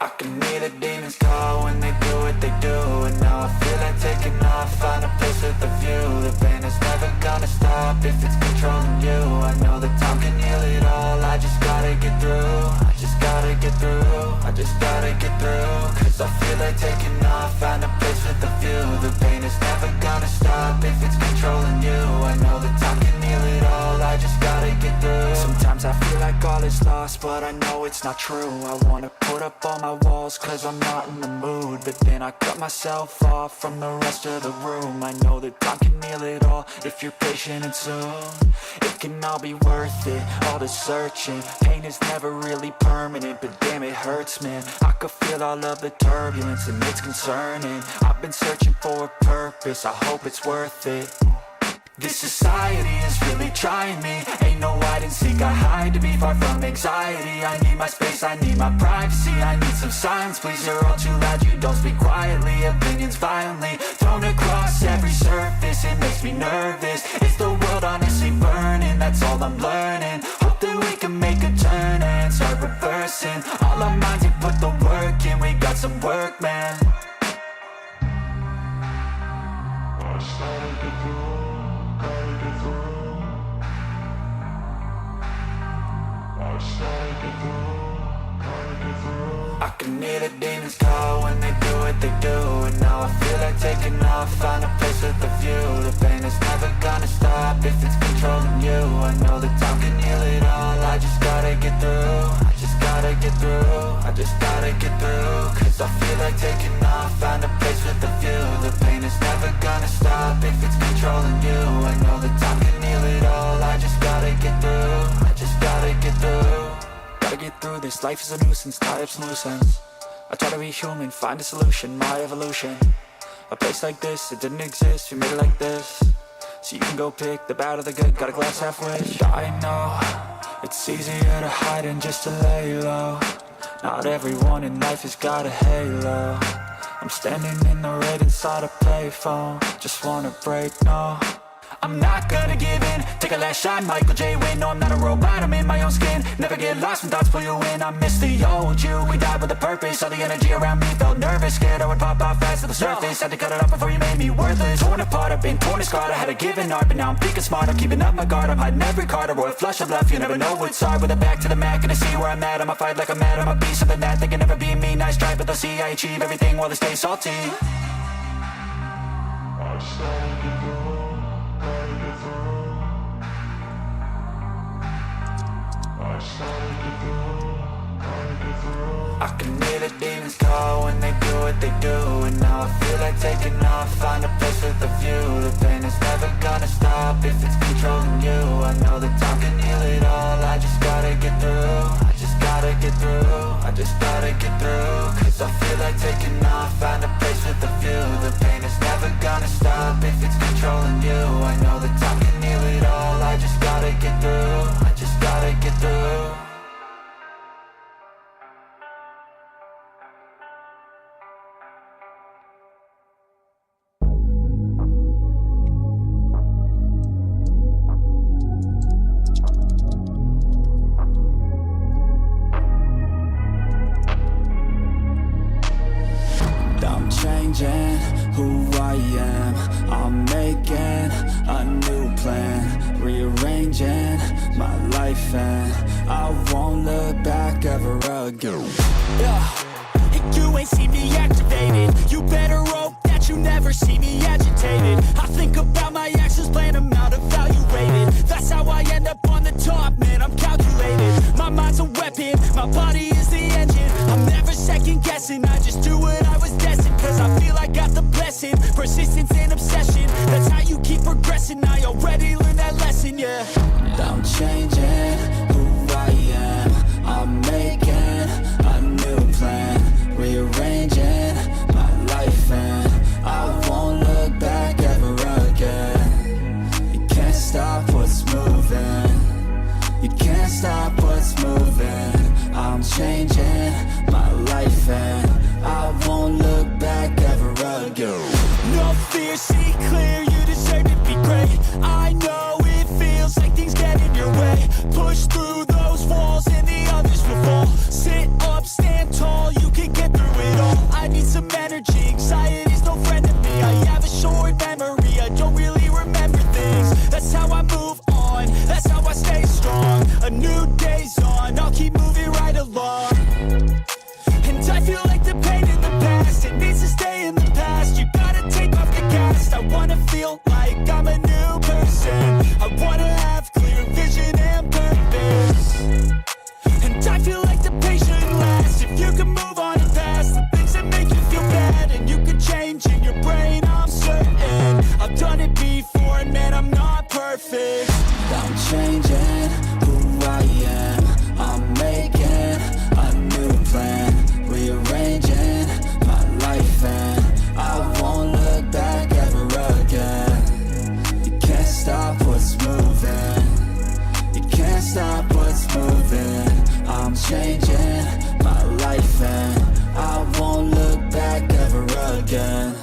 I can hear the demons call when they do what they do. And now I feel like taking off, find a place with a view. The pain is never gonna stop if it's controlling you. I know that time can heal it all, I just gotta get through. I just gotta get through, I just gotta get through. Cause I feel like taking off, find a place with a view. The pain is never gonna stop if it's controlling you. I know that time can heal it all, I just gotta get through. Sometimes I feel like all is lost, but I know it's not true. I wanna put up all my walls cause I'm not in the mood, but then I cut myself off from the rest of the room. I know that time can heal it all if you're patient and soon it can all be worth it, all the searching. Pain is never really permanent, but damn it hurts, man. I could feel all of the turbulence and it's concerning. I've been searching for a purpose, I hope it's worth it. This society is really trying me. Ain't no hide and seek, I hide to be far from anxiety. I need my space, I need my privacy. I need some silence, please, you're all too loud. You don't speak quietly, opinions violently thrown across every surface. It makes me nervous, is the world honestly burning? That's all I'm learning. Hope that we can make a turn and start reversing. All our minds and put the work in, we got some work, man. I can hear the demons call when they do what they do. And now I feel like taking off, find a place with a view. The pain is never gonna stop if it's controlling you. I know that time can heal it all, I just gotta get through. I just gotta get through, I just gotta get through. Cause I feel like taking off, find a place with a view. The pain is never gonna stop if it's controlling you. I know that time can heal it all, I just gotta get through. I just gotta get through. Gotta get through this, life is a nuisance, tie up some loose ends. I try to be human, find a solution, my evolution. A place like this, it didn't exist, we made it like this. So you can go pick the bad or the good, got a glass half wish. I know, it's easier to hide than just to lay low. Not everyone in life has got a halo. I'm standing in the red inside a payphone. Just wanna break, no, I'm not gonna give in. Take a last shot, Michael J. Win. No, I'm not a robot, I'm in my own skin. Never get lost when thoughts pull you in. I miss the old you, we died with a purpose. All the energy around me felt nervous, scared I would pop off fast to the surface. Had to cut it off before you made me worthless. Torn apart, I've been torn and scarred. I had a given art, but now I'm thinking smart. I'm keeping up my guard, I'm hiding every card. A royal flush of left, you never know what's hard. With a back to the mat, gonna see where I'm at. I'ma fight like I'm mad, I'ma be something that they can never be me. Nice try, but they'll see I achieve everything while they stay salty. I can hear the demons call when they do what they do. And now I feel like taking off, find a place with a view. The pain is never gonna stop if it's controlling you. I know that time can heal it all, I just gotta get through. I just gotta get through, I just gotta get through. Cause I feel like taking off, find a place with a view. The pain is never gonna stop if it's controlling you. I know that time can heal it all, I just gotta get through. I just gotta get through. Who I am, I'm making a new plan, rearranging my life, and I won't look back ever again. You ain't see me activated. You better hope that you never see me agitated. I think about my actions, plan them out, evaluated. That's how I end up on the top, man, I'm calculated. My mind's a weapon, my body is the engine. I'm never second guessing, I just do what I was destined. Cause I feel I got the blessing, persistence and obsession. That's how you keep progressing, I already learned that lesson, yeah. I'm changing who I am, I'm making a new plan, rearranging my life, and I won't look back ever again. You can't stop what's moving, you can't stop what's moving. I'm changing my life, and I won't look back ever again. No fear, see clear, you deserve to be great. I know but don't really remember things. That's how I move on, that's how I stay strong. A new day's on, I'll keep moving right along. And I feel like the pain in the past, it needs to stay in the past. You gotta take off the gas. I wanna feel like I'm a new person. I wanna have clear vision and purpose. And I feel like the pain shouldn't last. If you can move on and past the things that make you feel bad, and you can change in your brain, I'm certain. I've done it before, and man, I'm not perfect. I'm changing who I am. I'm making a new plan, rearranging my life, and I won't look back ever again. You can't stop what's moving. You can't stop what's moving. I'm changing my life, and I won't look back ever again.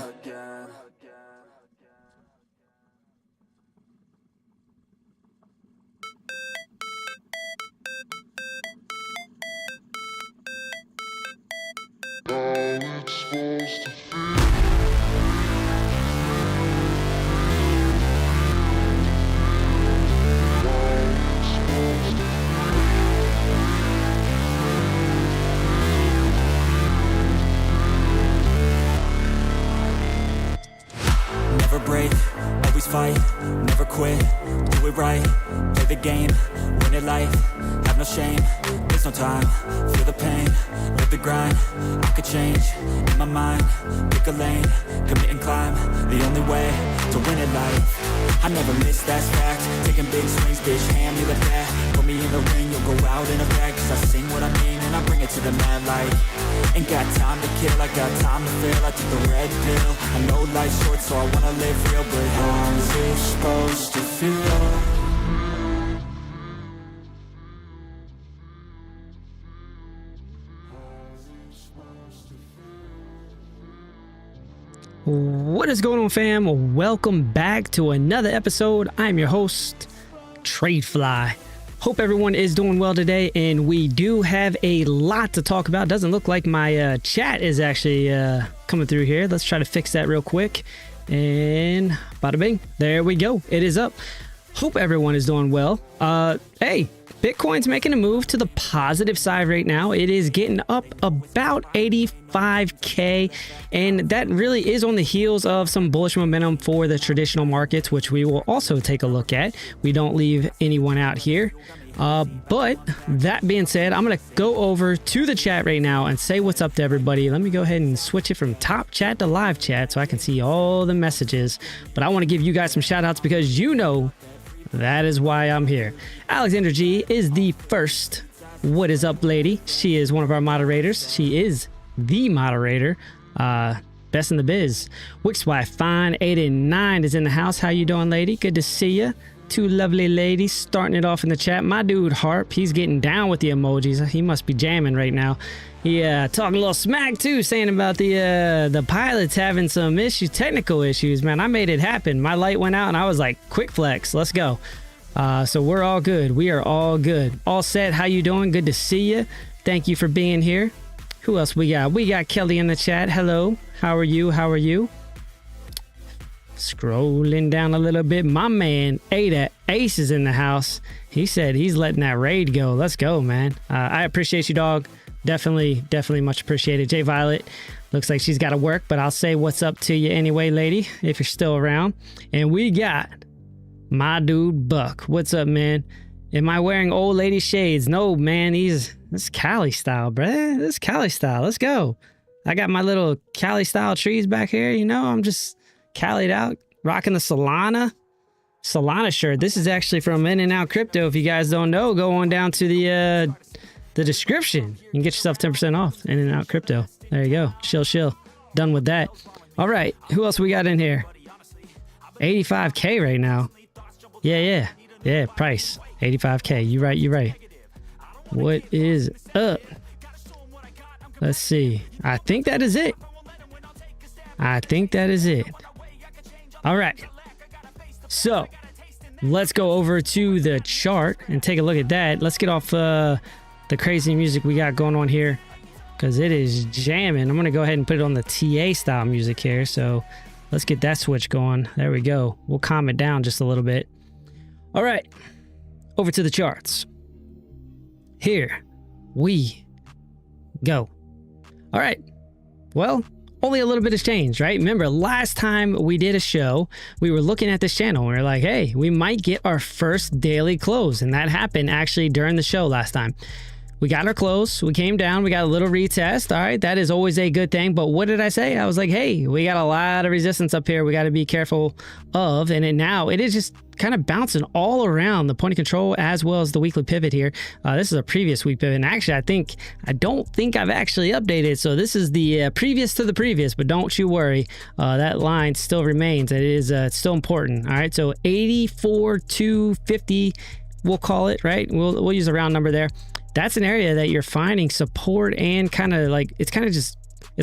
Never break, always fight, never quit, do it right, play the game, win it life, have no shame, there's no time, feel the pain, live the grind, I could change, in my mind, pick a lane, commit and climb, the only way to win it life. I never miss, that's fact, taking big swings, bitch, hand me the bat, put me in the ring, you'll go out in a bag, cause I sing what I mean and I bring it to the mad light. Ain't got time to kill, I got time to feel, I took the red pill, I know life's short so I wanna live real, but how's it supposed to feel? What is going on, fam? Welcome back to another episode. I'm your host, TradeFly. Hope everyone is doing well today, and we do have a lot to talk about. Doesn't look like my chat is actually coming through here. Let's try to fix that real quick. And bada bing, there we go. It is up. Hope everyone is doing well. Hey, Bitcoin's making a move to the positive side right now. It is getting up about 85K, and that really is on the heels of some bullish momentum for the traditional markets, which we will also take a look at. We don't leave anyone out here. But that being said, I'm going to go over to the chat right now and say what's up to everybody. Let me go ahead and switch it from top chat to live chat so I can see all the messages. But I want to give you guys some shout outs because you know that is why I'm here. Alexander G is the first. What is up, lady? She is one of our moderators. She is the moderator. Best in the biz. Wixy Fine 89 is in the house. How you doing, lady? Good to see you. Two lovely ladies starting it off in the chat. My dude Harp, he's getting down with the emojis. He must be jamming right now. He talking a little smack too, saying about the pilots having some issues, technical issues. Man, I made it happen. My light went out and I was like, quick flex, let's go. So we're all good. We are all good. All set. How you doing? Good to see you. Thank you for being here. Who else we got? We got Kelly in the chat. Hello. How are you? How are you? Scrolling down a little bit, my man Ada Ace is in the house. He said he's letting that raid go. Let's go, man. I appreciate you, dog. Definitely much appreciated. J Violet looks like she's got to work, but I'll say what's up to you anyway, lady, if you're still around. And we got my dude Buck. What's up, man? Am I wearing old lady shades? No, man. This Cali style, bruh. This Cali style. Let's go. I got my little Cali style trees back here. You know, I'm just Cali'd out, rocking the Solana shirt. This is actually from In and Out Crypto. If you guys don't know, go on down to the description. You can get yourself 10% off In and Out Crypto. There you go. Chill. Done with that. All right. Who else we got in here? 85K right now. Yeah. Price 85K. You right. What is up? Let's see. I think that is it. All right, so let's go over to the chart and take a look at that. Let's get off the crazy music we got going on here because it is jamming. I'm going to go ahead and put it on the TA style music here. So Let's get that switch going. There we go. We'll calm it down just a little bit. All right, over to the charts. Here we go. All right, well, only a little bit has changed, right? Remember, last time we did a show, we were looking at this channel and we were like, hey, we might get our first daily close. And that happened actually during the show last time. We got our close, we came down, we got a little retest. All right, that is always a good thing. But what did I say? I was like, hey, we got a lot of resistance up here we got to be careful of. And now it is just kind of bouncing all around the point of control as well as the weekly pivot here. This is a previous week pivot. And actually, I don't think I've actually updated. So this is the previous to the previous, but don't you worry. That line still remains. It is still important. All right, so 84,250, we'll call it, right? We'll use a round number there. That's an area that you're finding support and kind of like, it's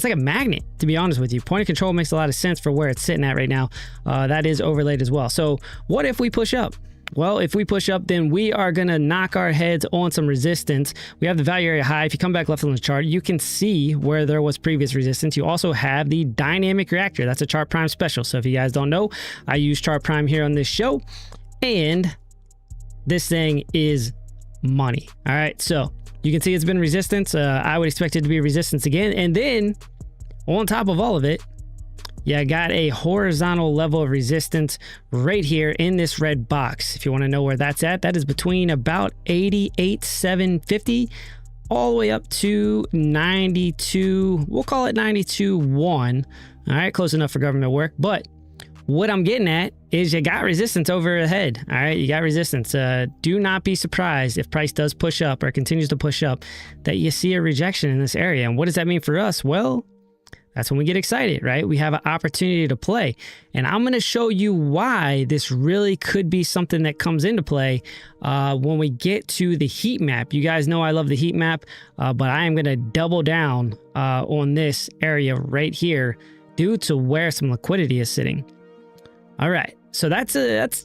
like a magnet, to be honest with you. Point of control makes a lot of sense for where it's sitting at right now. That is overlaid as well. So what if we push up? Well, if we push up, then we are going to knock our heads on some resistance. We have the value area high. If you come back left on the chart, you can see where there was previous resistance. You also have the dynamic reactor. That's a ChartPrime special. So if you guys don't know, I use ChartPrime here on this show, and this thing is money. All right, so you can see it's been resistance. I would expect it to be resistance again, and then on top of all of it, you got a horizontal level of resistance right here in this red box. If you want to know where that's at, that is between about 88,750 all the way up to 92, we'll call it 92.1. All right, close enough for government work. But what I'm getting at is you got resistance overhead. All right, you got resistance. Do not be surprised if price does push up or continues to push up, that you see a rejection in this area. And what does that mean for us? Well, that's when we get excited, right? We have an opportunity to play. And I'm going to show you why this really could be something that comes into play when we get to the heat map. You guys know I love the heat map, but I am going to double down on this area right here due to where some liquidity is sitting. All right, so that's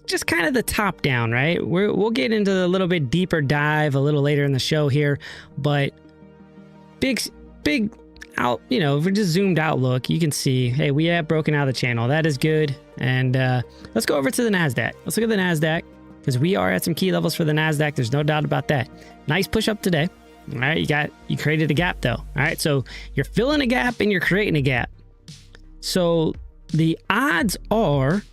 just kind of the top down, right? We'll get into a little bit deeper dive a little later in the show here, but big out, you know, if we're just zoomed out look, you can see, hey, we have broken out of the channel. That is good. And let's go over to the NASDAQ. Let's look at the NASDAQ because we are at some key levels for the NASDAQ. There's no doubt about that. Nice push up today. All right, you created a gap though. All right, so you're filling a gap and you're creating a gap. So the odds are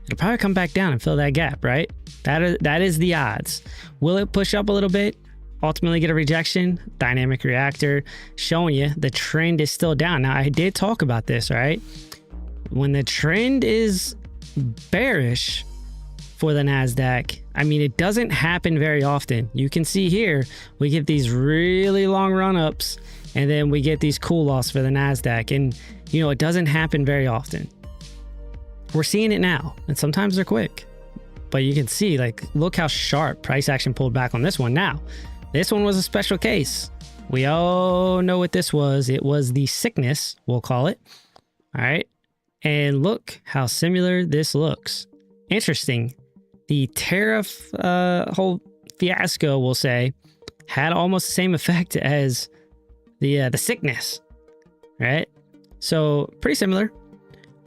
it'll probably come back down and fill that gap, right? That is the odds. Will it push up a little bit? Ultimately get a rejection? Dynamic reactor showing you the trend is still down. Now, I did talk about this, right? When the trend is bearish for the NASDAQ, I mean, it doesn't happen very often. You can see here, we get these really long run-ups, and then we get these cool-offs for the NASDAQ. And, you know, it doesn't happen very often. We're seeing it now, and sometimes they're quick. But you can see, like, look how sharp price action pulled back on this one. Now, this one was a special case. We all know what this was. It was the sickness, we'll call it. All right. And look how similar this looks. Interesting. The tariff whole fiasco, we'll say, had almost the same effect as the sickness, right? So pretty similar.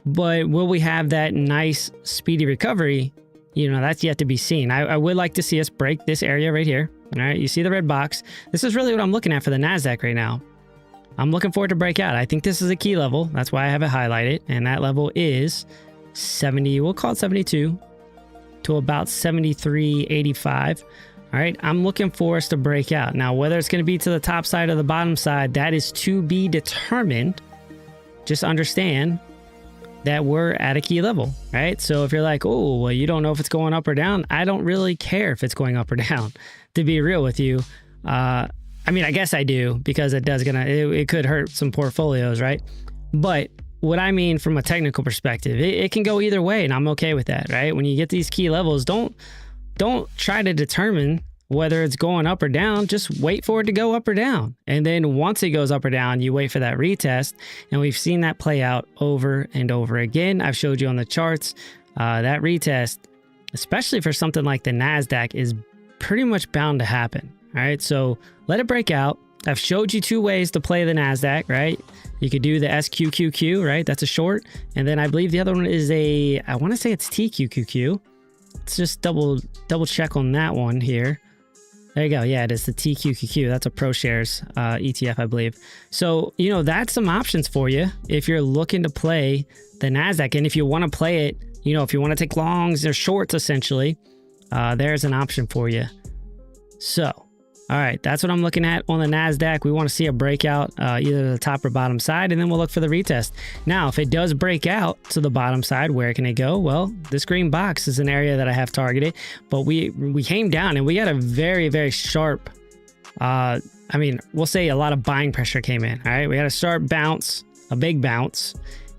But will we have that nice speedy recovery? You know, that's yet to be seen. I would like to see us break this area right here. All right, you see the red box. This is really what I'm looking at for the NASDAQ right now. I'm looking forward to break out. I think this is a key level. That's why I have it highlighted. And that level is 70, we'll call it 72 to about 73.85. All right, I'm looking for us to break out. Now, whether it's going to be to the top side or the bottom side, that is to be determined. Just understand that we're at a key level, right? So if you're like, oh, well, you don't know if it's going up or down, I don't really care if it's going up or down, to be real with you. I mean, I guess I do, because it could hurt some portfolios, right? But what I mean from a technical perspective, it can go either way, and I'm okay with that, right? When you get these key levels, don't try to determine whether it's going up or down. Just wait for it to go up or down. And then once it goes up or down, you wait for that retest. And we've seen that play out over and over again. I've showed you on the charts, that retest, especially for something like the NASDAQ, is pretty much bound to happen. All right, so let it break out. I've showed you two ways to play the NASDAQ, right? You could do the SQQQ, right? That's a short. And then I believe the other one is I want to say it's TQQQ. Let's just double check on that one here. There you go. Yeah, it is the TQQQ. That's a ProShares ETF, I believe. So, you know, that's some options for you if you're looking to play the NASDAQ. And if you want to play it, you know, if you want to take longs or shorts, essentially, there's an option for you. So, all right, that's what I'm looking at on the NASDAQ. We want to see a breakout, either the top or bottom side, and then we'll look for the retest. Now, if it does break out to the bottom side, where can it go? Well, this green box is an area that I have targeted, but we came down and we got a very, very sharp, I mean, we'll say a lot of buying pressure came in, all right? We had a sharp bounce, a big bounce,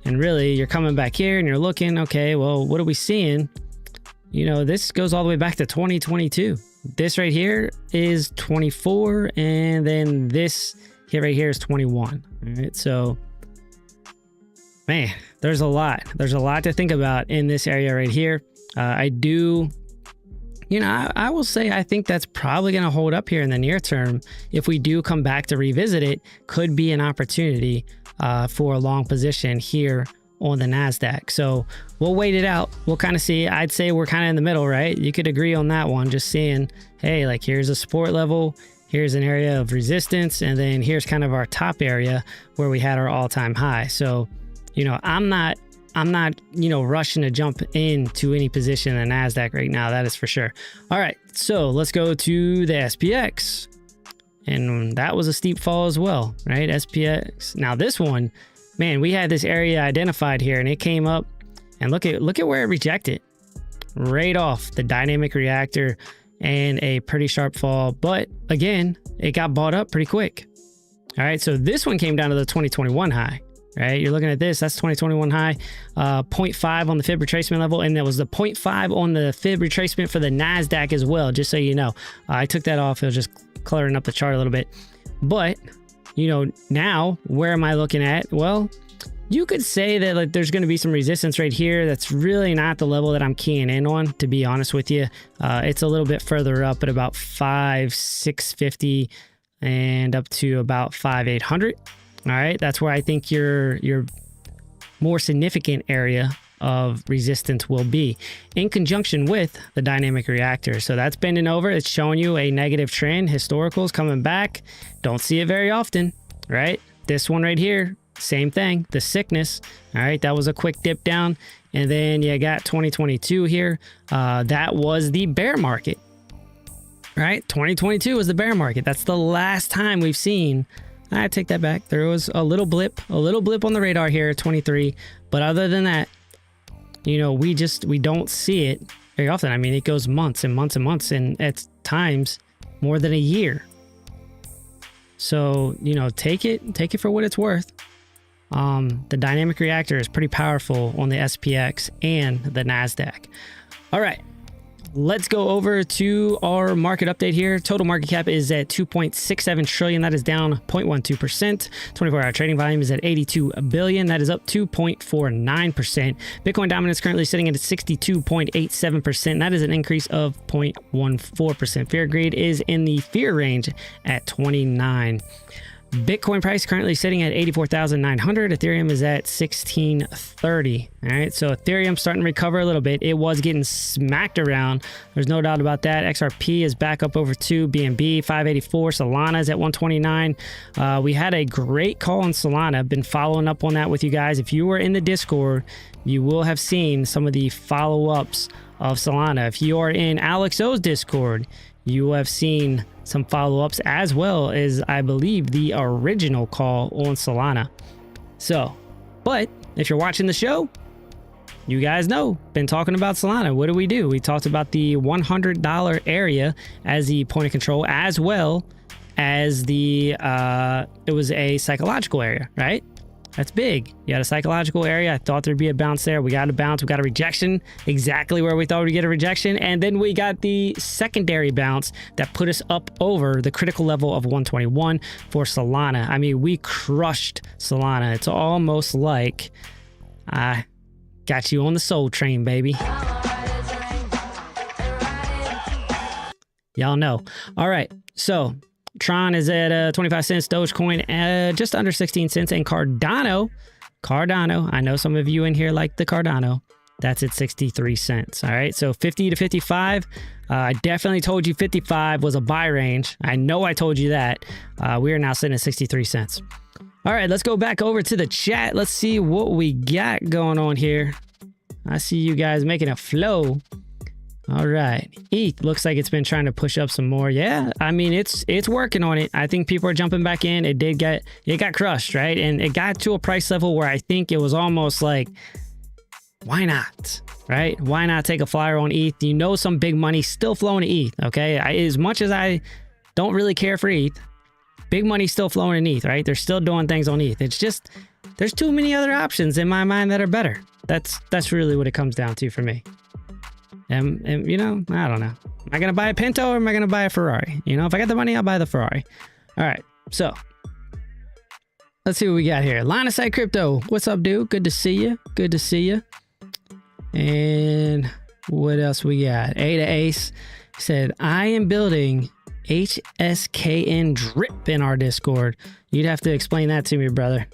and really you're coming back here and you're looking, okay, well, what are we seeing? You know, this goes all the way back to 2022. This right here is 24, and then this here right here is 21. All right, so man, there's a lot to think about in this area right here. I do, you know, I will say I think that's probably going to hold up here in the near term. If we do come back to revisit it, could be an opportunity for a long position here on the NASDAQ. So we'll wait it out. We'll kind of see. I'd say we're kind of in the middle, right? You could agree on that one, just seeing, hey, like here's a support level, here's an area of resistance, and then here's kind of our top area where we had our all-time high. So, you know, I'm not, you know, rushing to jump into any position in the NASDAQ right now. That is for sure. All right, so let's go to the SPX. And that was a steep fall as well, right? SPX. Now this one, man, we had this area identified here and it came up, and look at where it rejected. Right off the dynamic reactor and a pretty sharp fall. But again, it got bought up pretty quick. All right, so this one came down to the 2021 high, right? You're looking at this, that's 2021 high, 0.5 on the fib retracement level, and there was the 0.5 on the fib retracement for the NASDAQ as well, just so you know. I took that off, it was just coloring up the chart a little bit. But you know, now where am I looking at? Well, you could say that like there's going to be some resistance right here. That's really not the level that I'm keying in on, to be honest with you. It's a little bit further up at about 5,650 and up to about 5,800. All right, that's where I think your more significant area of resistance will be, in conjunction with the dynamic reactor. So that's bending over. It's showing you a negative trend. Historicals coming back. Don't see it very often, right? This one right here, same thing. The sickness. All right, that was a quick dip down. And then you got 2022 here. That was the bear market, right? 2022 was the bear market. That's the last time we've seen. I take that back. There was a little blip on the radar here at 23. But other than that, you know, we don't see it very often. I mean, it goes months and months and months, and at times more than a year. So, you know, take it for what it's worth. The dynamic reactor is pretty powerful on the SPX and the NASDAQ. All right, let's go over to our market update here. Total market cap is at 2.67 trillion. That is down 0.12%. 24-hour trading volume is at 82 billion. That is up 2.49%. Bitcoin dominance currently sitting at 62.87%. That is an increase of 0.14%. Fear greed is in the fear range at 29. Bitcoin price currently sitting at 84,900. Ethereum is at 1630. All right, so Ethereum starting to recover a little bit. It was getting smacked around. There's no doubt about that. XRP is back up over 2. BNB 584. Solana is at 129. We had a great call on Solana. I've been following up on that with you guys. If you were in the Discord, you will have seen some of the follow-ups of Solana. If you are in Alex O's Discord, you will have seen some follow-ups, as well as, I believe, the original call on Solana. So, but if you're watching the show, you guys know, been talking about Solana. What do? We talked about the $100 area as the point of control, as well as the, it was a psychological area, right? That's big. You had a psychological area. I thought there'd be a bounce there. We got a bounce. We got a rejection, exactly where we thought we'd get a rejection. And then we got the secondary bounce that put us up over the critical level of 121 for Solana. I mean, we crushed Solana. It's almost like I got you on the soul train, baby. Y'all know. All right. So Tron is at 25 cents. Dogecoin just under 16 cents. And Cardano, I know some of you in here like the Cardano. That's at 63 cents. All right, so 50 to 55. I definitely told you 55 was a buy range. I know I told you that. We are now sitting at 63 cents. All right, let's go back over to the chat. Let's see what we got going on here. I see you guys making a flow. All right, ETH looks like it's been trying to push up some more. Yeah, I mean, it's working on it. I think people are jumping back in. It got crushed, right? And it got to a price level where I think it was almost like, why not, right? Why not take a flyer on ETH? You know, some big money still flowing to ETH, okay? As much as I don't really care for ETH, big money still flowing in ETH, right? They're still doing things on ETH. It's just, there's too many other options in my mind that are better. That's really what it comes down to for me. And you know, I don't know. Am I going to buy a Pinto or am I going to buy a Ferrari? You know, if I got the money, I'll buy the Ferrari. All right, so let's see what we got here. Line of Sight Crypto. What's up, dude? Good to see you. Good to see you. And what else we got? A to Ace said, I am building HSKN drip in our Discord. You'd have to explain that to me, brother.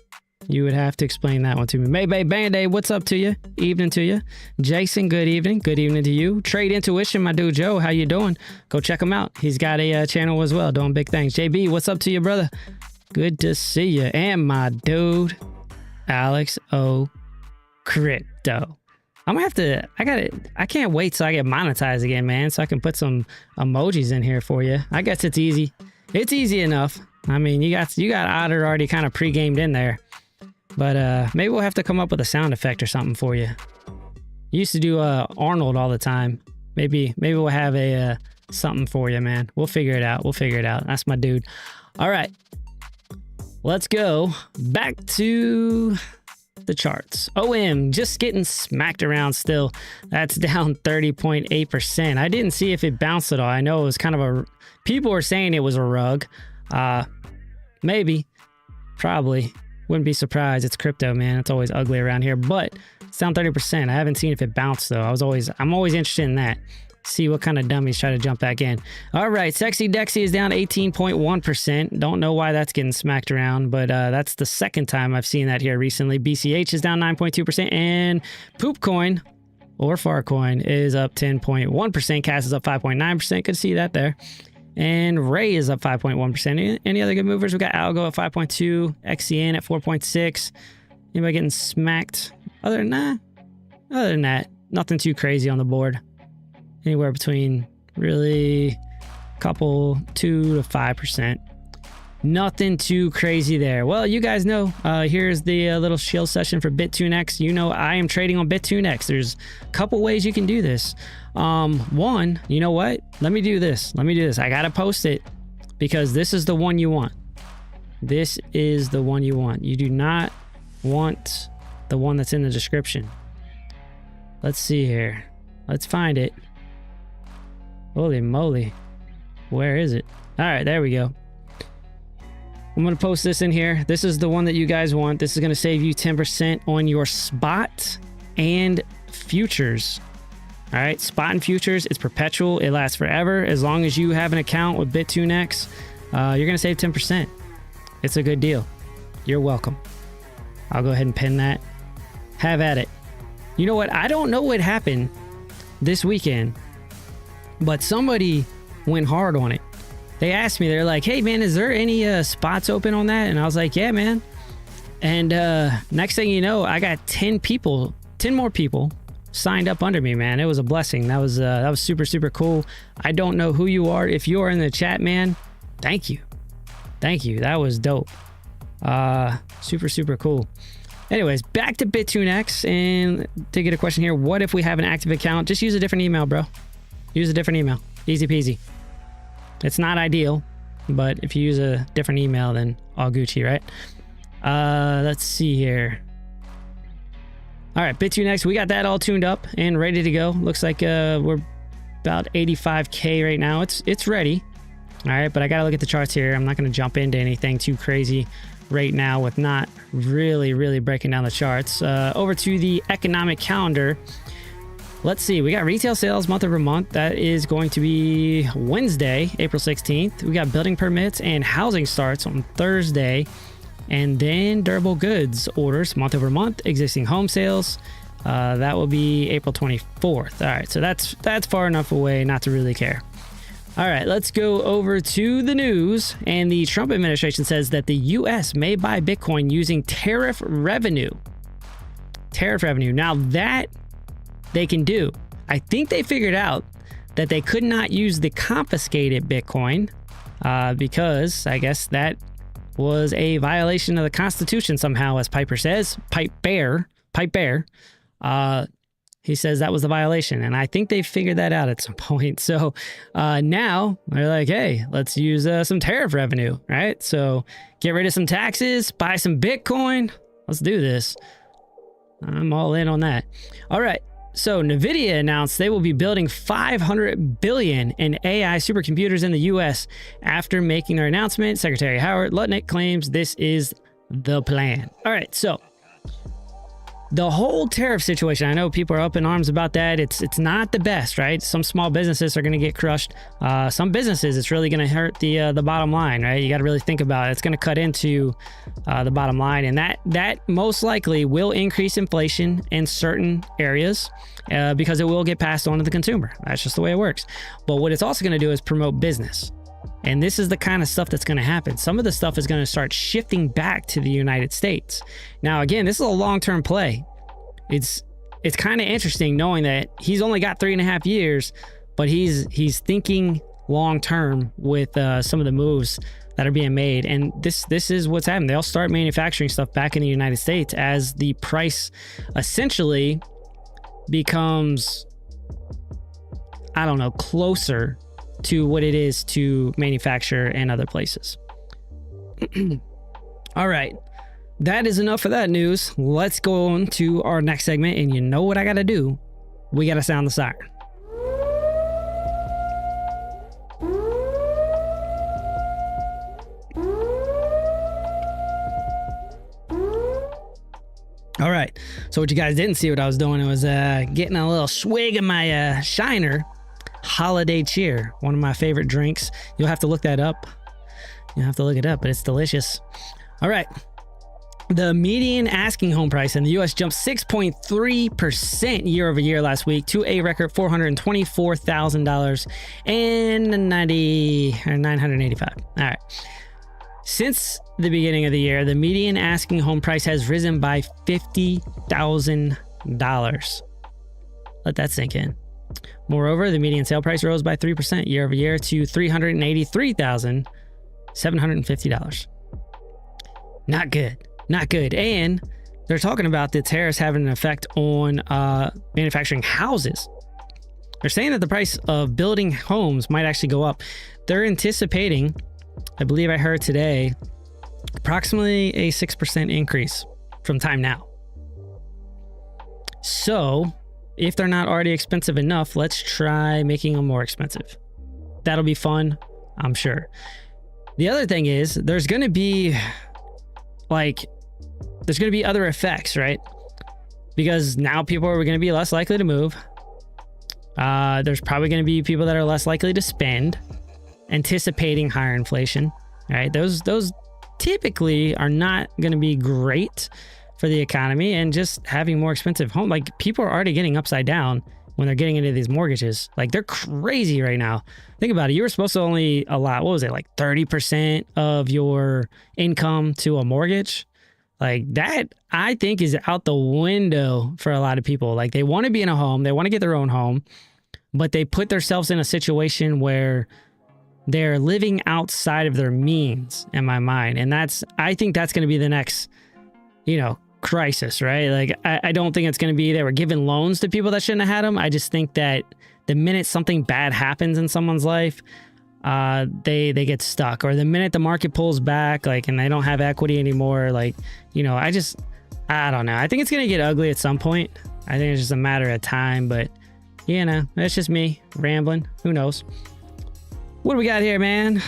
You would have to explain that one to me. Maybay Band-Aid, what's up to you? Evening to you. Jason, good evening. Good evening to you. Trade Intuition, my dude Joe, how you doing? Go check him out. He's got a channel as well, doing big things. JB, what's up to you, brother? Good to see you. And my dude, Alex O. Crypto. I'm gonna have to, I can't wait till I get monetized again, man, so I can put some emojis in here for you. I guess it's easy. It's easy enough. I mean, you got Otter already kind of pre-gamed in there. But maybe we'll have to come up with a sound effect or something for you. You used to do Arnold all the time. Maybe we'll have a something for you, man. We'll figure it out. That's my dude. All right. Let's go back to the charts. OM just getting smacked around still. That's down 30.8%. I didn't see if it bounced at all. I know it was kind of people were saying it was a rug. Maybe, probably. Wouldn't be surprised. It's crypto, man. It's always ugly around here, but it's down 30%. I haven't seen if it bounced though. I'm always interested in that. See what kind of dummies try to jump back in. All right, Sexy Dexy is down 18.1%. Don't know why that's getting smacked around, but that's the second time I've seen that here recently. BCH is down 9.2%, and Poopcoin or Farcoin is up 10.1%. Cass is up 5.9%. Could see that there. And Ray is up 5.1%. Any other good movers? We got Algo at 5.2, XCN at 4.6. Anybody getting smacked? Other than that, nothing too crazy on the board. Anywhere between really a couple 2 to 5%. Nothing too crazy there. Well, you guys know, here's the little shield session for Bitunix. You know, I am trading on Bitunix. There's a couple ways you can do this. One, you know what? Let me do this. I gotta post it because this is the one you want. This is the one you want. You do not want the one that's in the description. Let's see here. Let's find it. Holy moly. Where is it? All right, there we go. I'm going to post this in here. This is the one that you guys want. This is going to save you 10% on your spot and futures. All right, spot and futures, it's perpetual. It lasts forever. As long as you have an account with Bitunix, you're going to save 10%. It's a good deal. You're welcome. I'll go ahead and pin that. Have at it. You know what? I don't know what happened this weekend, but somebody went hard on it. They asked me, they're like, hey man, is there any spots open on that? And I was like, yeah, man. And next thing you know, I got 10 more people signed up under me, man. It was a blessing. That was super, super cool. I don't know who you are. If you are in the chat, man, thank you. That was dope. Super, super cool. Anyways, back to Bitunix, and to get a question here, what if we have an active account? Just use a different email, bro. Use a different email. Easy peasy. It's not ideal, but if you use a different email, then all Gucci, right? Let's see here. All right, Bitunix, we got that all tuned up and ready to go. Looks like we're about 85K right now. It's ready. All right, but I got to look at the charts here. I'm not going to jump into anything too crazy right now with not really breaking down the charts. Over to the economic calendar. let's see. We got retail sales month over month. That is going to be Wednesday, April 16th. We got building permits and housing starts on Thursday. And then durable goods orders month over month. Existing home sales. That will be April 24th. All right, so that's far enough away not to really care. All right, let's go over to the news. And the Trump administration says that the U.S. may buy Bitcoin using tariff revenue. Tariff revenue. Now that they can do. I think they figured out that they could not use the confiscated Bitcoin because I guess that was a violation of the Constitution somehow, as Piper says. Pipe Bear. He says that was the violation, and I think they figured that out at some point. So now they're like, hey, let's use some tariff revenue, right? So get rid of some taxes, buy some Bitcoin. Let's do this. I'm all in on that. All right. So NVIDIA announced they will be building 500 billion in AI supercomputers in the U.S. After making their announcement, Secretary Howard Lutnick claims this is the plan. All right, so the whole tariff situation, I know people are up in arms about that. It's not the best, right? Some small businesses are going to get crushed. Some businesses, it's really going to hurt the bottom line, right? You got to really think about it. It's going to cut into the bottom line, and that most likely will increase inflation in certain areas because it will get passed on to the consumer. That's just the way it works. But what it's also going to do is promote business. And this is the kind of stuff that's going to happen. Some of the stuff is going to start shifting back to the United States. Now, again, this is a long-term play. It's kind of interesting knowing that he's only got 3.5 years, but he's thinking long-term with some of the moves that are being made. And this is what's happening. They'll start manufacturing stuff back in the United States as the price essentially becomes, I don't know, closer to what it is to manufacture in other places. All right, that is enough for that news. Let's go on to our next segment, and you know what I gotta do? We gotta sound the siren. All right, so what you guys didn't see what I was doing, it was getting a little swig of my Shiner Holiday Cheer, one of my favorite drinks. You'll have to look that up. You'll have to look it up, but it's delicious. All right. The median asking home price in the U.S. jumped 6.3% year over year last week to a record $424,000 and $985. All right. Since the beginning of the year, the median asking home price has risen by $50,000. Let that sink in. Moreover, the median sale price rose by 3% year over year to $383,750. Not good. Not good. And they're talking about the tariffs having an effect on manufacturing houses. They're saying that the price of building homes might actually go up. They're anticipating, I believe I heard today, approximately a 6% increase from time now. So if they're not already expensive enough, let's try making them more expensive. That'll be fun, I'm sure. The other thing is there's going to be other effects, right? Because now people are going to be less likely to move. There's probably going to be people that are less likely to spend, anticipating higher inflation, right? Those typically are not going to be great for the economy, and just having more expensive home. Like, people are already getting upside down when they're getting into these mortgages. Like, they're crazy right now. Think about it. You were supposed to only allot, what was it, like 30% of your income to a mortgage? Like, that, I think, is out the window for a lot of people. Like, they want to be in a home, they want to get their own home, but they put themselves in a situation where they're living outside of their means, in my mind. And I think that's going to be the next, crisis, right? Like, I don't think it's going to be they were giving loans to people that shouldn't have had them. I just think that the minute something bad happens in someone's life, they get stuck, or the minute the market pulls back, and they don't have equity anymore, I don't know. I think it's going to get ugly at some point. I think it's just a matter of time, but that's just me rambling. Who knows? What do we got here, man?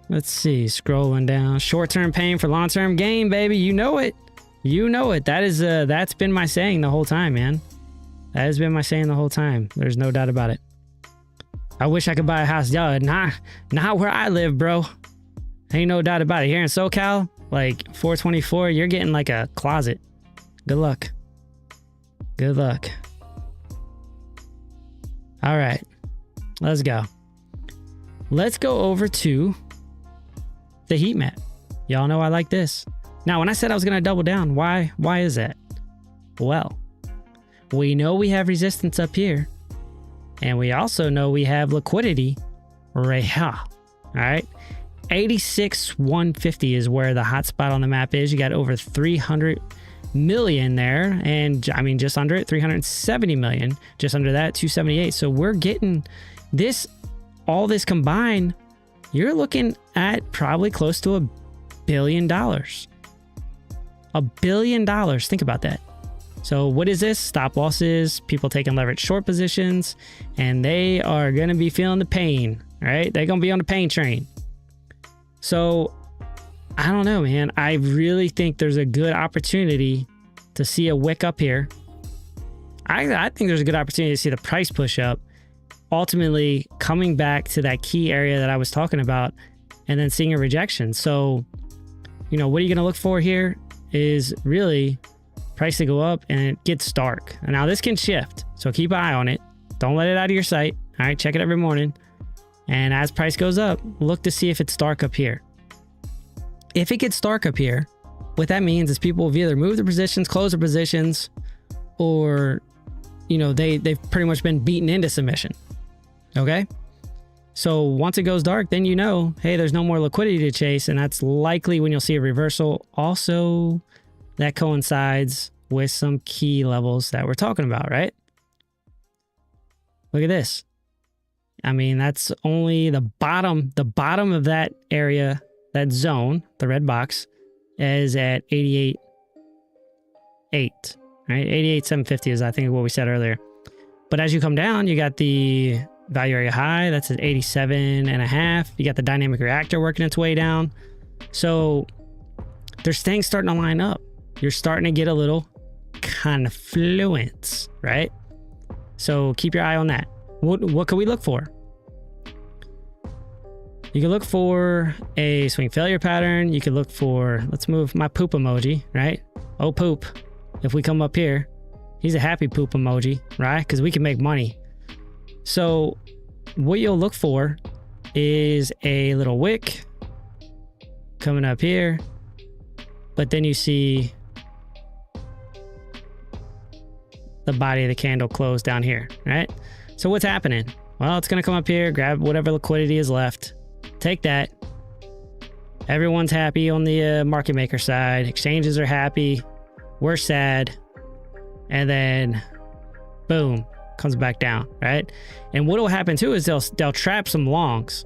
Let's see, scrolling down. Short-term pain for long-term gain, baby. You know it. That's been my saying the whole time, man. That has been my saying the whole time. There's no doubt about it. I wish I could buy a house. Yo, not where I live, bro. Ain't no doubt about it. Here in SoCal, like 424, you're getting like a closet. Good luck. Good luck. All right, let's go. Let's go over to the heat map. Y'all know I like this. Now, when I said I was going to double down, why is that? Well, we know we have resistance up here, and we also know we have liquidity right here. All right, 86,150 is where the hot spot on the map is. You got over 300 million there, and I mean just under it, 370 million, just under that, 278. So we're getting this, all this combined, you're looking at probably close to $1 billion. $1 billion. Think about that. So what is this? Stop losses, people taking leverage short positions, and they are going to be feeling the pain, right? They're going to be on the pain train. So I don't know, man. I really think there's a good opportunity to see a wick up here. I think there's a good opportunity to see the price push up, ultimately coming back to that key area that I was talking about, and then seeing a rejection. So, you know, what are you going to look for here is really price to go up and it gets dark. And now this can shift, so keep an eye on it. Don't let it out of your sight. All right, check it every morning. And as price goes up, look to see if it's dark up here. If it gets dark up here, what that means is people have either moved their positions, closed their positions, or, you know, they've pretty much been beaten into submission. Okay? So once it goes dark, then you know, hey, there's no more liquidity to chase, and that's likely when you'll see a reversal. Also, that coincides with some key levels that we're talking about, right? Look at this. I mean, that's only the bottom of that area, that zone, the red box, is at 88.8, right? 88,750 is, I think, what we said earlier. But as you come down, you got the value area high, that's at 87.5. You got the dynamic reactor working its way down. So there's things starting to line up. You're starting to get a little confluence, right? So keep your eye on that. What can we look for? You can look for a swing failure pattern. You can look for, let's move my poop emoji, right? Oh, poop. If we come up here, he's a happy poop emoji, right? Because we can make money. So what you'll look for is a little wick coming up here, but then you see the body of the candle close down here, right? So what's happening? Well, it's going to come up here, grab whatever liquidity is left, take that. Everyone's happy on the market maker side. Exchanges are happy. We're sad. And then, boom, comes back down, right? And what will happen too is they'll trap some longs.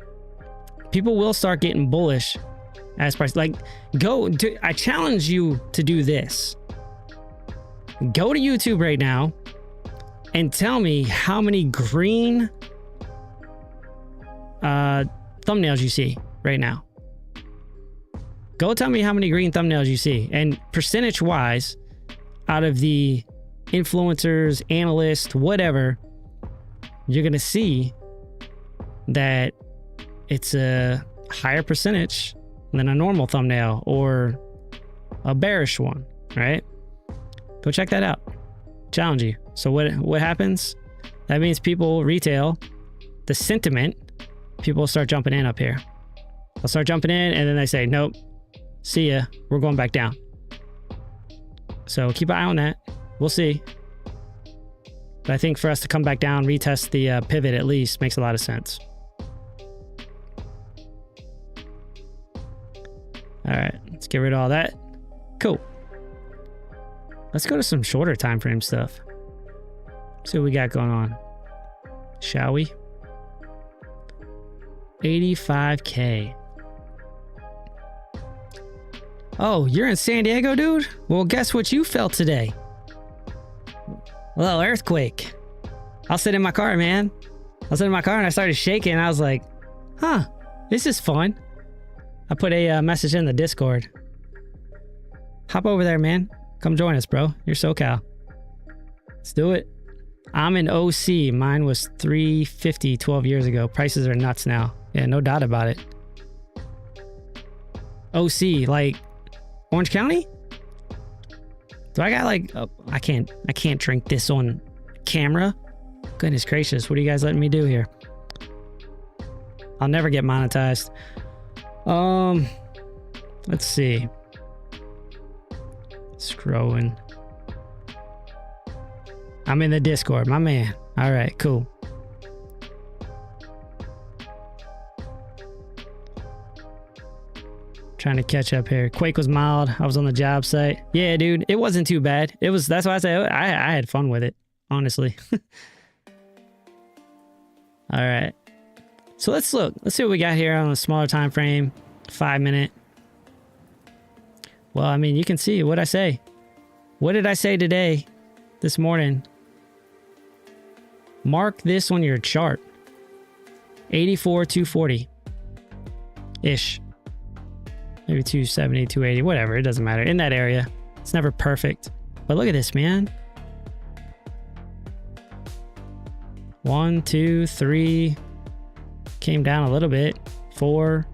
People will start getting bullish as price. Like, I challenge you to do this. Go to YouTube right now and tell me how many green thumbnails you see right now. Go tell me how many green thumbnails you see. And percentage wise, out of the influencers, analysts, whatever, you're going to see that it's a higher percentage than a normal thumbnail or a bearish one, right? Go check that out. Challenge you. So what happens? That means people, retail, the sentiment, people start jumping in up here. They'll start jumping in and then they say, nope, see ya, we're going back down. So keep an eye on that. We'll see. But I think for us to come back down, retest the pivot at least, makes a lot of sense. All right, let's get rid of all that. Cool. Let's go to some shorter time frame stuff. See what we got going on. Shall we? 85K. Oh, you're in San Diego, dude? Well, guess what you felt today? A little earthquake. I'll sit in my car, man. I was in my car and I started shaking. And I was like, huh, this is fun. I put a message in the Discord. Hop over there, man. Come join us, bro. You're SoCal. Let's do it. I'm an OC. Mine was 350 12 years ago. Prices are nuts now. Yeah, no doubt about it. OC, like Orange County? Do I got like I can't drink this on camera. Goodness gracious, what are you guys letting me do here? I'll never get monetized. Let's see. Scrolling. I'm in the Discord, my man. All right, cool. Trying to catch up here. Quake was mild. I was on the job site. Yeah, dude, it wasn't too bad. It was. That's why I say I had fun with it, honestly. All right. So let's look. Let's see what we got here on a smaller time frame. 5 minute. Well, I mean, you can see what I say. What did I say today? This morning. Mark this on your chart. 84, 240 ish. Maybe 270, 280, whatever. It doesn't matter. In that area. It's never perfect. But look at this, man. 1, 2, 3. Came down a little bit. 4.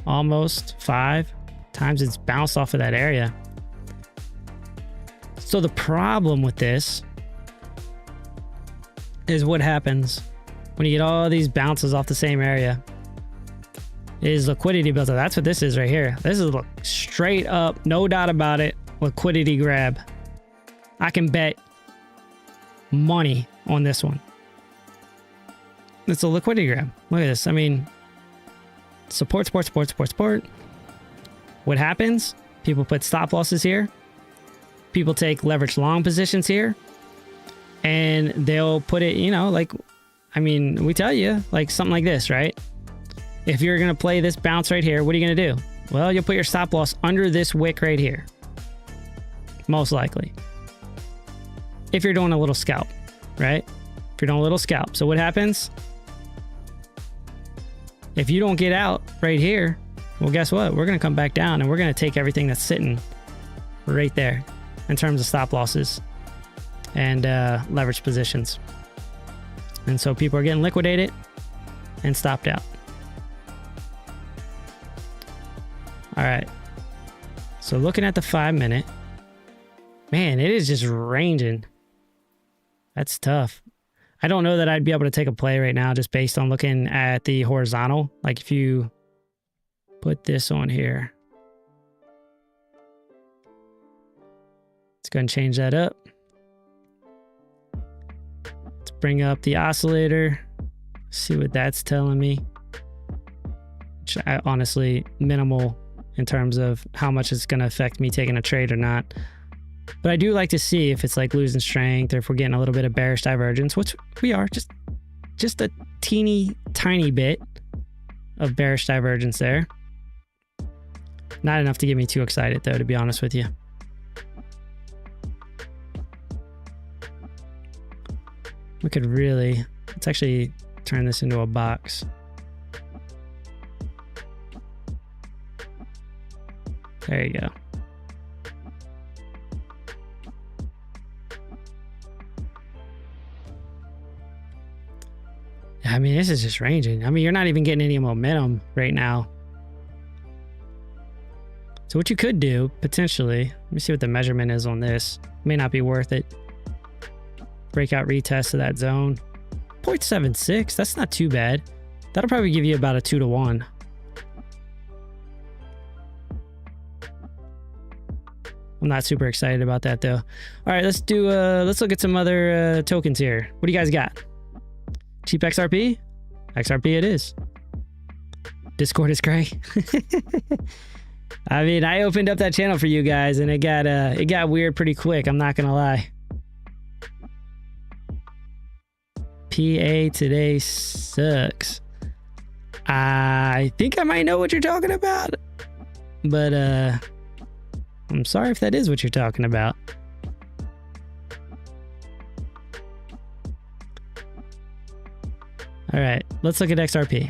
Almost 5 times it's bounced off of that area. So the problem with this is what happens when you get all these bounces off the same area is liquidity built up. That's what this is right here. This is straight up, no doubt about it, liquidity grab. I can bet money on this one. It's a liquidity grab. Look at this. I mean, support. What happens? People put stop losses here. People take leverage long positions here. And they'll put it, you know, like, I mean, we tell you, like something like this, right? If you're going to play this bounce right here, what are you going to do? Well, you'll put your stop loss under this wick right here. Most likely. If you're doing a little scalp, right? If you're doing a little scalp. So what happens? If you don't get out right here, well, guess what? We're going to come back down and we're going to take everything that's sitting right there in terms of stop losses and leverage positions. And so people are getting liquidated and stopped out. All right. So looking at the 5 minute, man, it is just ranging. That's tough. I don't know that I'd be able to take a play right now just based on looking at the horizontal. Like if you put this on here. Let's go and change that up. Let's bring up the oscillator. See what that's telling me. Which I honestly, minimal in terms of how much it's going to affect me taking a trade or not. But I do like to see if it's like losing strength or if we're getting a little bit of bearish divergence, which we are, just a teeny tiny bit of bearish divergence there. Not enough to get me too excited though, to be honest with you. We could really, let's actually turn this into a box. There you go. I mean, this is just ranging. I mean, you're not even getting any momentum right now. So what you could do, potentially, let me see what the measurement is on this. May not be worth it. Breakout retest of that zone. 0.76, that's not too bad. That'll probably give you about a 2 to 1. I'm not super excited about that though. All right, let's look at some other tokens here. What do you guys got? Cheap XRP? XRP it is. Discord is gray. I mean, I opened up that channel for you guys and it got weird pretty quick, I'm not gonna lie. PA today sucks. I think I might know what you're talking about. But I'm sorry if that is what you're talking about. All right, let's look at XRP.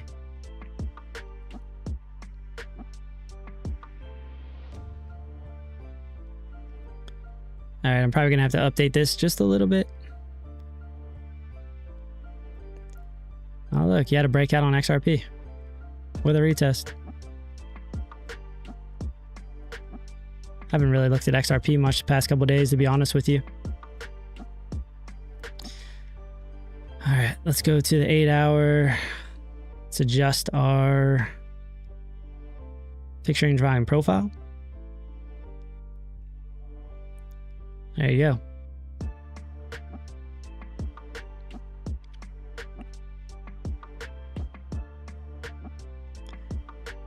All right, I'm probably gonna have to update this just a little bit. Oh, look, you had a breakout on XRP with a retest. Haven't really looked at XRP much the past couple days, to be honest with you. All right, let's go to the 8-hour. Let's adjust our fixed range volume profile. There you go.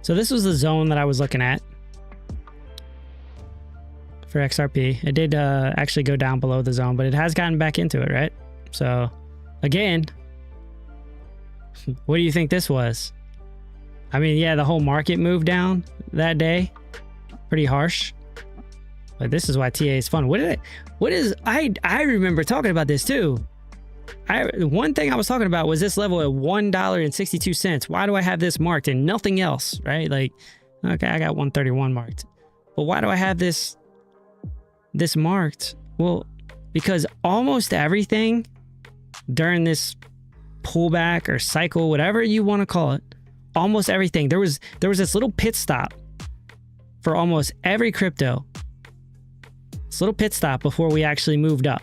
So this was the zone that I was looking at for XRP. It did actually go down below the zone, but it has gotten back into it, right? So again, what do you think this was? I mean, yeah, the whole market moved down that day. Pretty harsh. But this is why TA is fun. I remember talking about this too. One thing I was talking about was this level at $1.62. Why do I have this marked and nothing else, right? Like, okay, I got 131 marked. But why do I have this marked? Well, because almost everything during this pullback or cycle, whatever you want to call it, almost everything, there was this little pit stop for almost every crypto. This little pit stop before we actually moved up.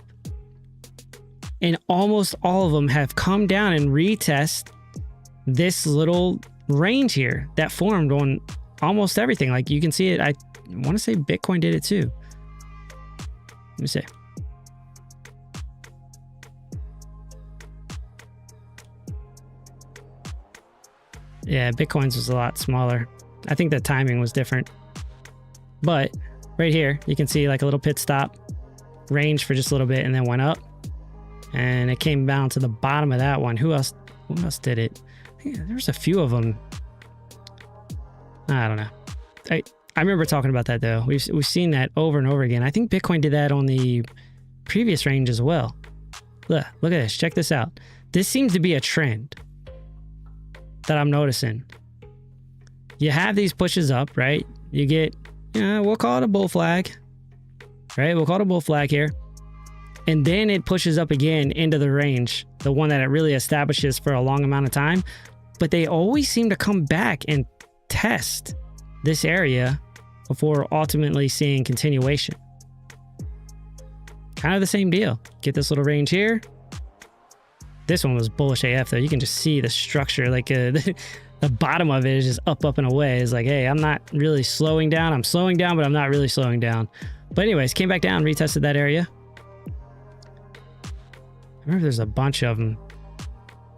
And almost all of them have come down and retest this little range here that formed on almost everything. Like you can see it. I want to say Bitcoin did it too. Let me see. Yeah, Bitcoin's was a lot smaller. I think the timing was different. But right here, you can see like a little pit stop, range for just a little bit, and then went up. And it came down to the bottom of that one. Who else did it? There was a few of them. I don't know. I remember talking about that though. We've seen that over and over again. I think Bitcoin did that on the previous range as well. Look at this. Check this out. This seems to be a trend that I'm noticing. You have these pushes up, right? You get, we'll call it a bull flag, right? We'll call it a bull flag here. And then it pushes up again into the range, the one that it really establishes for a long amount of time. But they always seem to come back and test this area before ultimately seeing continuation. Kind of the same deal. Get this little range here. This one was bullish AF though. You can just see the structure, like the bottom of it is just up and away. It's like, hey, I'm not really slowing down. I'm slowing down, but I'm not really slowing down. But anyways, came back down, retested that area. I remember there's a bunch of them.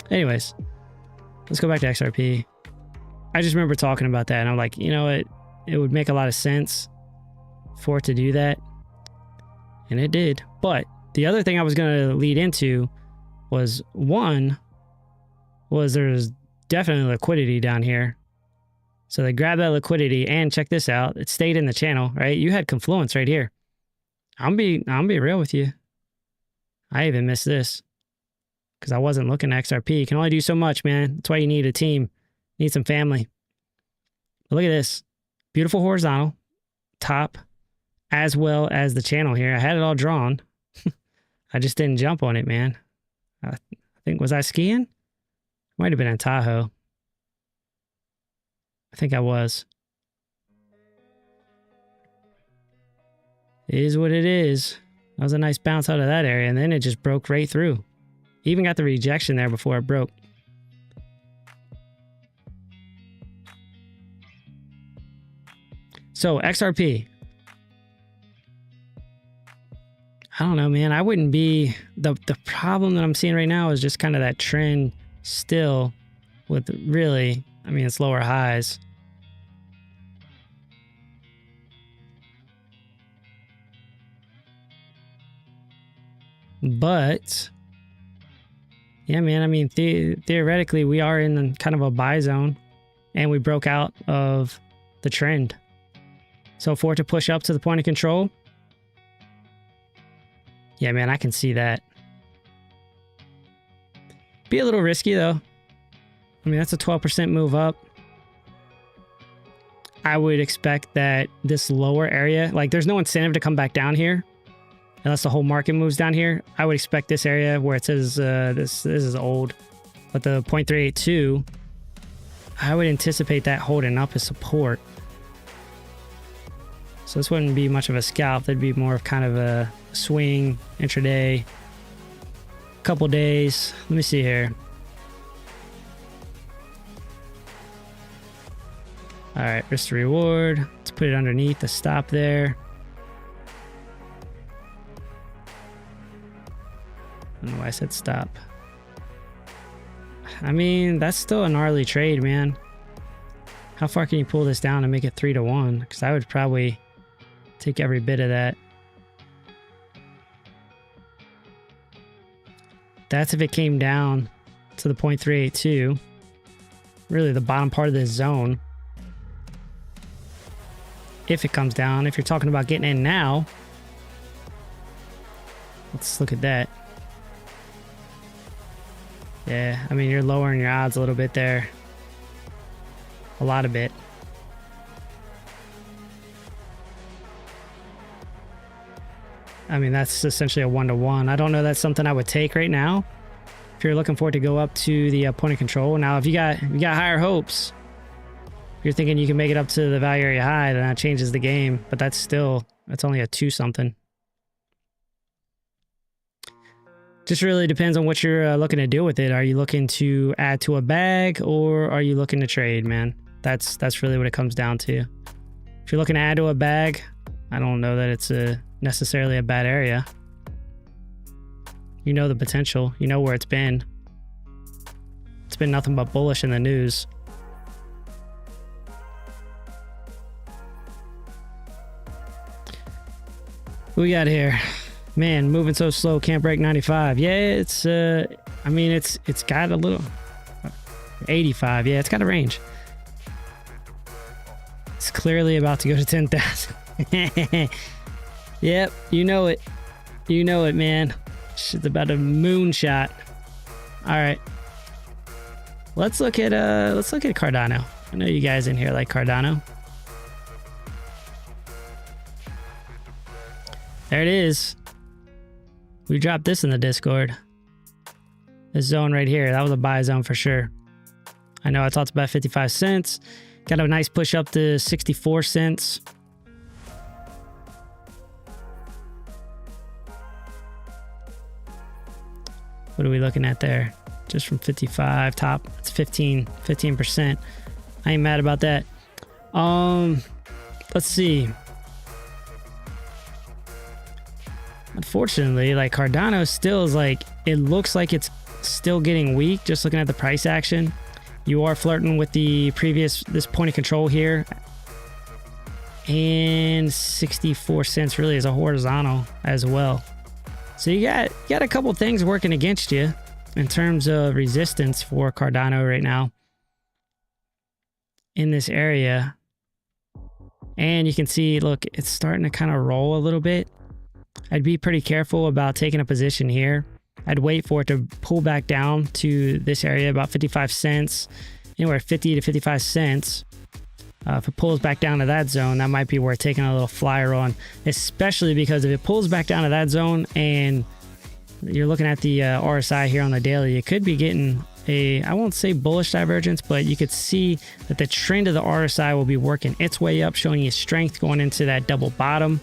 Anyways, let's go back to XRP. I just remember talking about that and I'm like, it would make a lot of sense for it to do that. And it did. But the other thing I was going to lead into was there's definitely liquidity down here. So they grabbed that liquidity and check this out. It stayed in the channel, right? You had confluence right here. I'm be real with you. I even missed this because I wasn't looking at XRP. You can only do so much, man. That's why you need a team. You need some family. But look at this. Beautiful horizontal top as well as the channel here. I had it all drawn. I just didn't jump on it, man. I think, was I skiing? Might have been in Tahoe. I think I was. It is what it is. That was a nice bounce out of that area, and then it just broke right through. Even got the rejection there before it broke. So, XRP. I don't know, man. I wouldn't be... The problem that I'm seeing right now is just kind of that trend still with really... I mean, it's lower highs. But... yeah, man. I mean, theoretically, we are in kind of a buy zone. And we broke out of the trend. So for it to push up to the point of control... yeah, man, I can see that. Be a little risky, though. I mean, that's a 12% move up. I would expect that this lower area, like there's no incentive to come back down here unless the whole market moves down here. I would expect this area where it says this is old. But the 0.382, I would anticipate that holding up as support. So this wouldn't be much of a scalp. That'd be more of kind of a swing, intraday, couple days. Let me see here. All right, risk to reward. Let's put it underneath the stop there. I don't know why I said stop. I mean, that's still a gnarly trade, man. How far can you pull this down and make it 3-1? Because I would probably take every bit of that. That's if it came down to the 0.382. Really the bottom part of this zone. If it comes down, if you're talking about getting in now, let's look at that. Yeah, I mean, you're lowering your odds a little bit there. A lot of bit. I mean, that's essentially a 1-to-1. I don't know that's something I would take right now. If you're looking for it to go up to the point of control. Now, if you got higher hopes, if you're thinking you can make it up to the value area high, then that changes the game. But that's only a 2-something. Just really depends on what you're looking to do with it. Are you looking to add to a bag, or are you looking to trade, man? That's really what it comes down to. If you're looking to add to a bag, I don't know that it's necessarily a bad area. You know the potential. You know where it's been. It's been nothing but bullish in the news. What we got here? Man, moving so slow, can't break 95. Yeah, it's I mean, it's got a little 85. Yeah, it's got a range. It's clearly about to go to 10,000. Yep, you know it. You know it, man. Shit's about a moonshot. All right. Let's look at Cardano. I know you guys in here like Cardano. There it is. We dropped this in the Discord. This zone right here, that was a buy zone for sure. I know I talked about 55 cents. Got a nice push up to 64 cents. What are we looking at there? Just from 55 top, it's 15%. I ain't mad about that. Let's see. Unfortunately, like Cardano still is like, it looks like it's still getting weak just looking at the price action. You are flirting with this point of control here. And 64 cents really is a horizontal as well. So you got a couple things working against you in terms of resistance for Cardano right now in this area. And you can see, look, it's starting to kind of roll a little bit. I'd be pretty careful about taking a position here. I'd wait for it to pull back down to this area, about 55 cents, anywhere 50 to 55 cents. If it pulls back down to that zone, that might be worth taking a little flyer on, especially because if it pulls back down to that zone and you're looking at the RSI here on the daily, it could be getting I won't say bullish divergence, but you could see that the trend of the RSI will be working its way up, showing you strength going into that double bottom.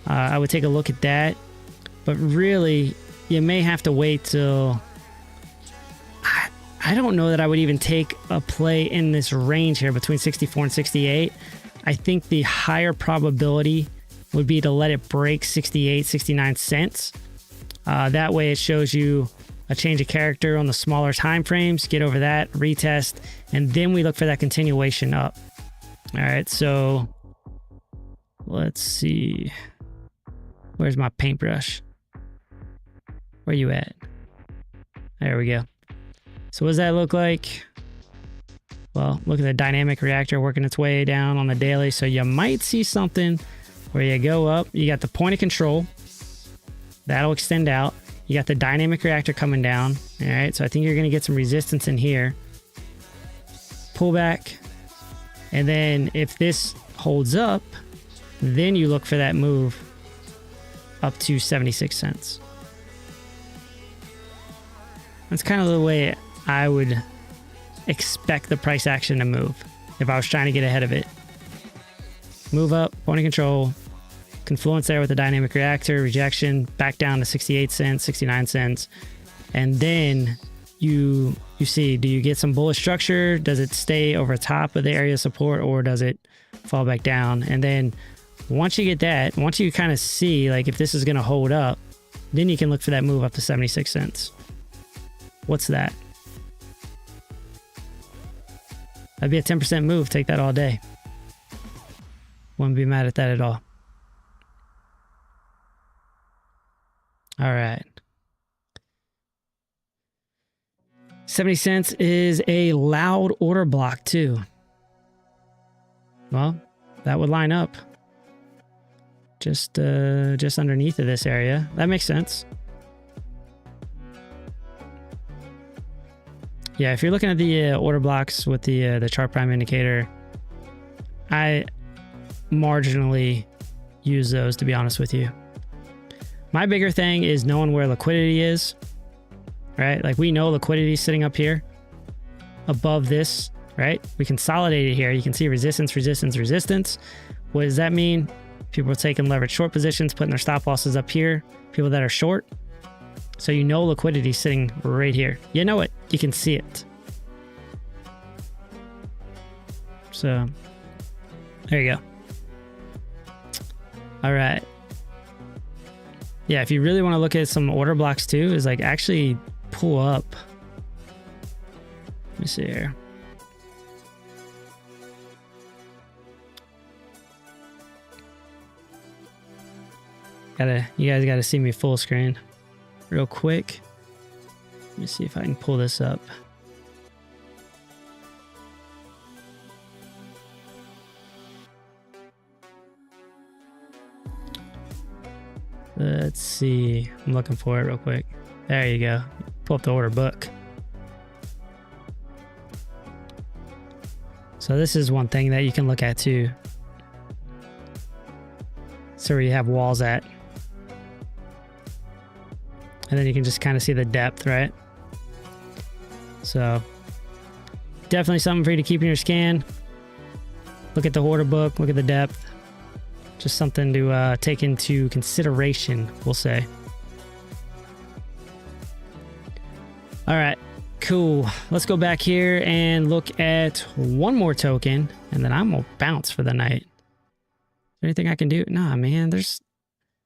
I would take a look at that, but really you may have to wait till, I don't know that I would even take a play in this range here between 64 and 68. I think the higher probability would be to let it break 68, 69 cents. That way it shows you a change of character on the smaller time frames, get over that, retest, and then we look for that continuation up. All right, so let's see. Where's my paintbrush? Where you at? There we go. So what does that look like? Well, look at the dynamic reactor working its way down on the daily. So you might see something where you go up. You got the point of control. That'll extend out. You got the dynamic reactor coming down. All right, so I think you're going to get some resistance in here. Pull back. And then if this holds up, then you look for that move up to 76 cents. That's kind of the way I would expect the price action to move if I was trying to get ahead of it. Move up, point of control, confluence there with the dynamic reactor, rejection, back down to 68 cents, 69 cents. And then you see, do you get some bullish structure? Does it stay over top of the area of support, or does it fall back down? And then once you get that, once you kind of see like if this is going to hold up, then you can look for that move up to 76 cents. What's that? That'd be a 10% move. Take that all day. Wouldn't be mad at that at all. All right. 70 cents is a loud order block too. Well, that would line up just underneath of this area. That makes sense. Yeah, if you're looking at the order blocks with the ChartPrime indicator, I marginally use those, to be honest with you. My bigger thing is knowing where liquidity is, right? Like we know liquidity is sitting up here above this, right? We consolidate it here. You can see resistance, resistance, resistance. What does that mean? People are taking leverage short positions, putting their stop losses up here. People that are short. So you know liquidity is sitting right here. You know it. You can see it. So there you go. All right. Yeah, if you really want to look at some order blocks too, is like actually pull up. Let me see here. You guys gotta see me full screen real quick. Let me see if I can pull this up. Let's see. I'm looking for it real quick. There you go. Pull up the order book. So this is one thing that you can look at too. So where you have walls at. And then you can just kind of see the depth, right? So definitely something for you to keep in your scan. Look at the order book, look at the depth. Just something to take into consideration, we'll say. All right, cool. Let's go back here and look at one more token, and then I'm gonna bounce for the night. Is there anything I can do? Nah, man, there's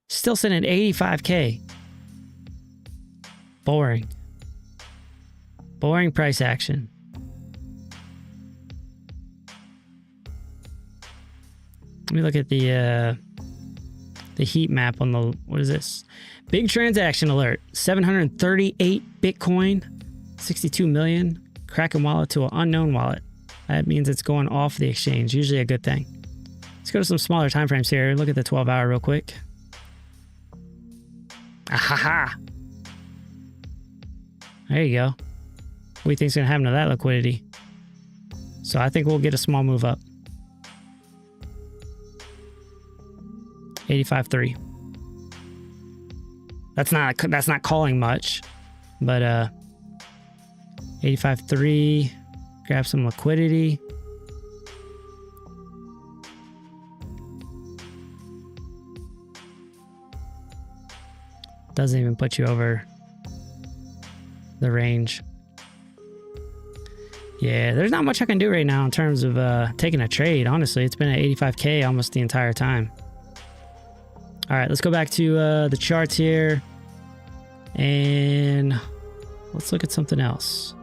still sitting at 85K. Boring. Boring price action. Let me look at the heat map on the, what is this? Big transaction alert. 738 Bitcoin, 62 million. Kraken wallet to an unknown wallet. That means it's going off the exchange. Usually a good thing. Let's go to some smaller time frames here. Look at the 12-hour real quick. Ahaha. There you go. What do you think's gonna happen to that liquidity? So I think we'll get a small move up. 85.3. That's not calling much, but 85.3. Grab some liquidity. Doesn't even put you over the range. Yeah, there's not much I can do right now in terms of taking a trade. Honestly, it's been at 85K almost the entire time. All right, let's go back to the charts here, and let's look at something else.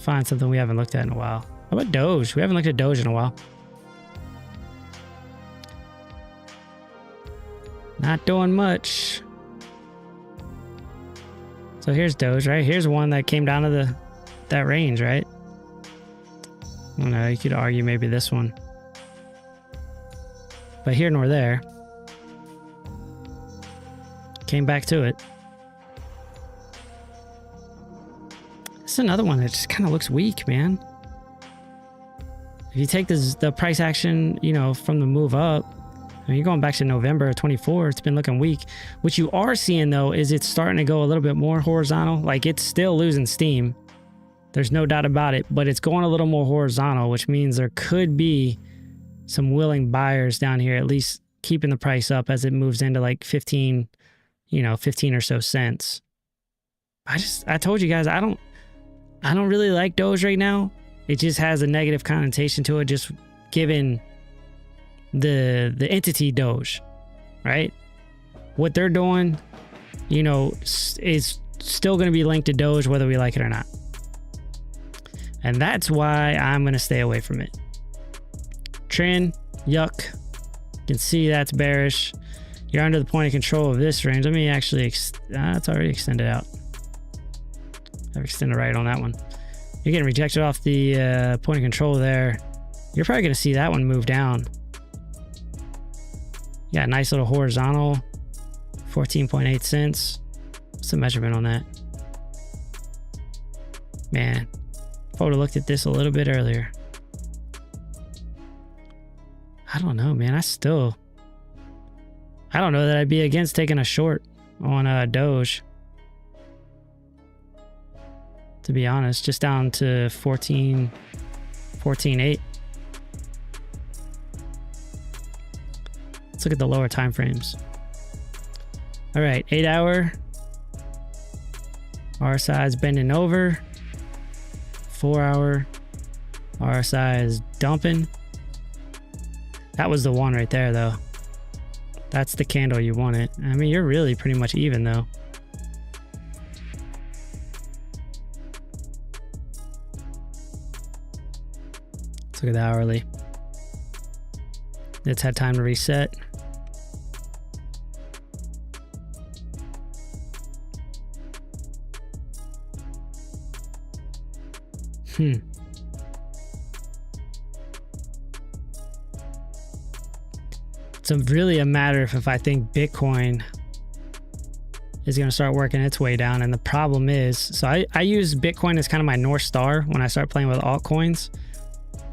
Find something we haven't looked at in a while. How about Doge? We haven't looked at Doge in a while. Not doing much. So here's Doge, right? Here's one that came down to that range, right? I don't know, you could argue maybe this one. But here nor there. Came back to it. This is another one that just kind of looks weak, man. If you take the price action, you know, from the move up, I mean, you're going back to November 24, it's been looking weak. What you are seeing though is it's starting to go a little bit more horizontal. Like it's still losing steam. There's no doubt about it, but it's going a little more horizontal, which means there could be some willing buyers down here, at least keeping the price up as it moves into like 15 or so cents. I told you guys, I don't really like Doge right now. It just has a negative connotation to it, just given the entity Doge, right? What they're doing, is still going to be linked to Doge whether we like it or not. And that's why I'm going to stay away from it. Trend, yuck. You can see that's bearish. You're under the point of control of this range. Let me actually, it's already extended out. I've extended right on that one. You're getting rejected off the point of control there. You're probably going to see that one move down. Yeah, nice little horizontal, 14.8 cents. What's the measurement on that? Man, if I would have looked at this a little bit earlier. I don't know, man. I don't know that I'd be against taking a short on Doge. To be honest, just down to 14.8. Let's look at the lower time frames. All right, 8 hour. RSI is bending over. 4 hour. RSI is dumping. That was the one right there, though. That's the candle you want it. I mean, you're really pretty much even, though. Let's look at the hourly. It's had time to reset. It's really a matter of if I think Bitcoin is going to start working its way down. And the problem is, so I use Bitcoin as kind of my North Star when I start playing with altcoins.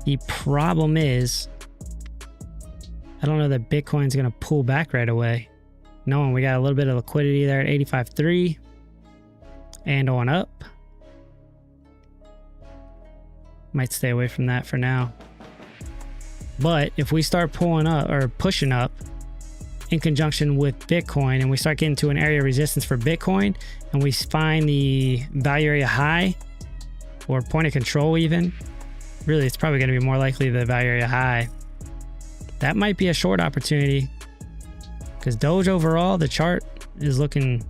The problem is, I don't know that Bitcoin's going to pull back right away. Knowing we got a little bit of liquidity there at 85.3 and on up. Might stay away from that for now. But if we start pulling up or pushing up in conjunction with Bitcoin and we start getting to an area of resistance for Bitcoin and we find the value area high or point of control even, really it's probably going to be more likely the value area high. That might be a short opportunity because Doge overall, the chart is looking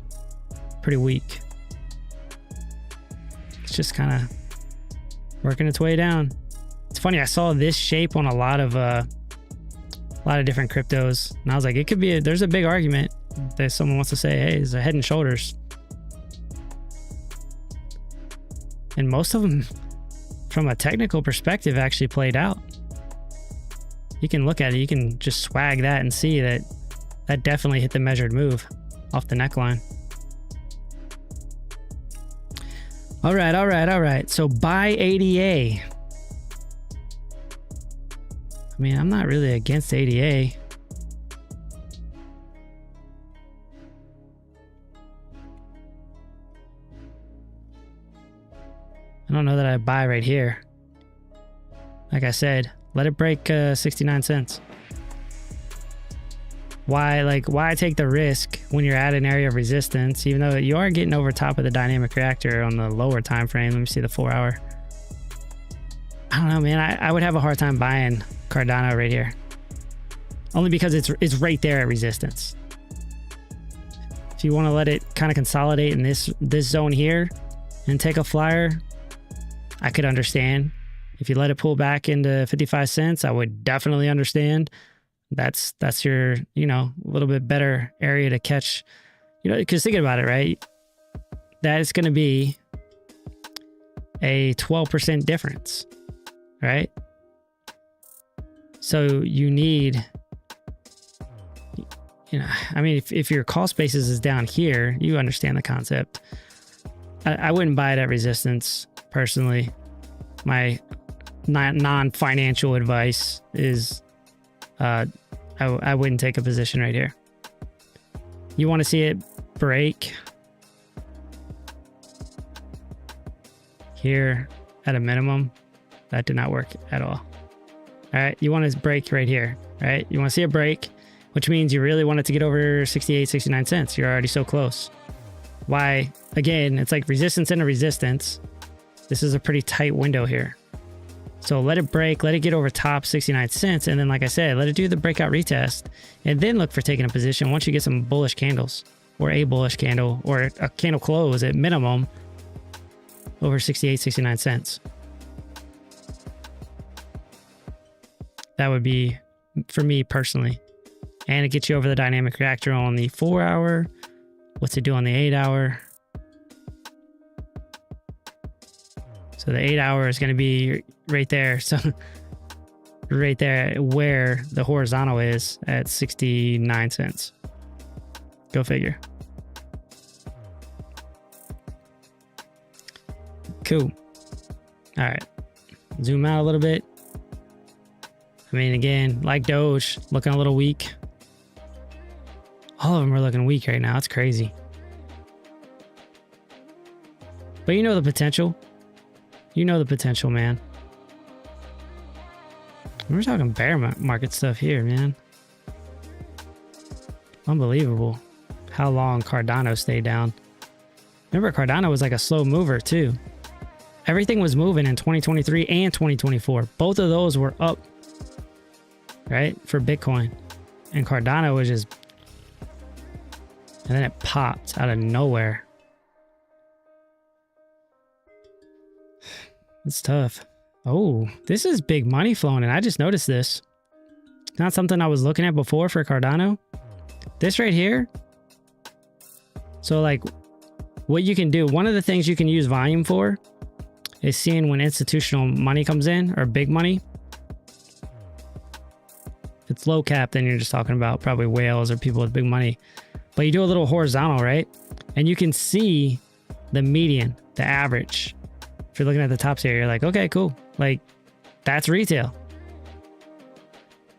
pretty weak. It's just kind of working its way down. It's funny, I saw this shape on a lot of different cryptos, and I was like, it could be there's a big argument that someone wants to say, hey, it's a head and shoulders. And most of them, from a technical perspective, actually played out. You can look at it, you can just swag that and see that that definitely hit the measured move off the neckline. All right. So buy ADA. I mean, I'm not really against ADA. I don't know that I buy right here. Like I said, let it break 69 cents. Why take the risk when you're at an area of resistance, even though you are getting over top of the dynamic reactor on the lower time frame? Let me see the 4 hour. I don't know, man. I would have a hard time buying Cardano right here. Only because it's right there at resistance. If you want to let it kind of consolidate in this zone here and take a flyer, I could understand. If you let it pull back into 55 cents, I would definitely understand. That's your, a little bit better area to catch, because thinking about it, right? That is going to be a 12% difference, right? So you need, if your cost basis is down here, you understand the concept. I wouldn't buy it at resistance, personally. My non-financial advice is I wouldn't take a position right here. You want to see it break here at a minimum. That did not work at all. All right, you want to break right here, right? You want to see a break, which means you really want it to get over 68, 69 cents. You're already so close. Why? Again, it's like resistance and a resistance. This is a pretty tight window here. So let it break, let it get over top 69 cents. And then, like I said, let it do the breakout retest and then look for taking a position once you get some bullish candles or a bullish candle or a candle close at minimum over 68, 69 cents. That would be for me personally. And it gets you over the dynamic reactor on the 4 hour. What's it do on the 8 hour? So the 8 hour is going to be right there. So right there where the horizontal is at 69 cents. Go figure. Cool. All right. Zoom out a little bit. I mean, again, like Doge, looking a little weak. All of them are looking weak right now. It's crazy. But you know the potential. You know the potential, man. We're talking bear market stuff here, man. Unbelievable how long Cardano stayed down. Remember, Cardano was like a slow mover too. Everything was moving in 2023 and 2024. Both of those were up, right, for Bitcoin. And Cardano was just... And then it popped out of nowhere. It's tough. Oh, this is big money flowing, and I just noticed this. Not something I was looking at before for Cardano. This right here. So, like, what you can do, one of the things you can use volume for is seeing when institutional money comes in, or big money. If it's low cap, then you're just talking about probably whales or people with big money. But you do a little horizontal, right? And you can see the median, the average. If you're looking at the tops here, you're like, okay, cool. Like, that's retail.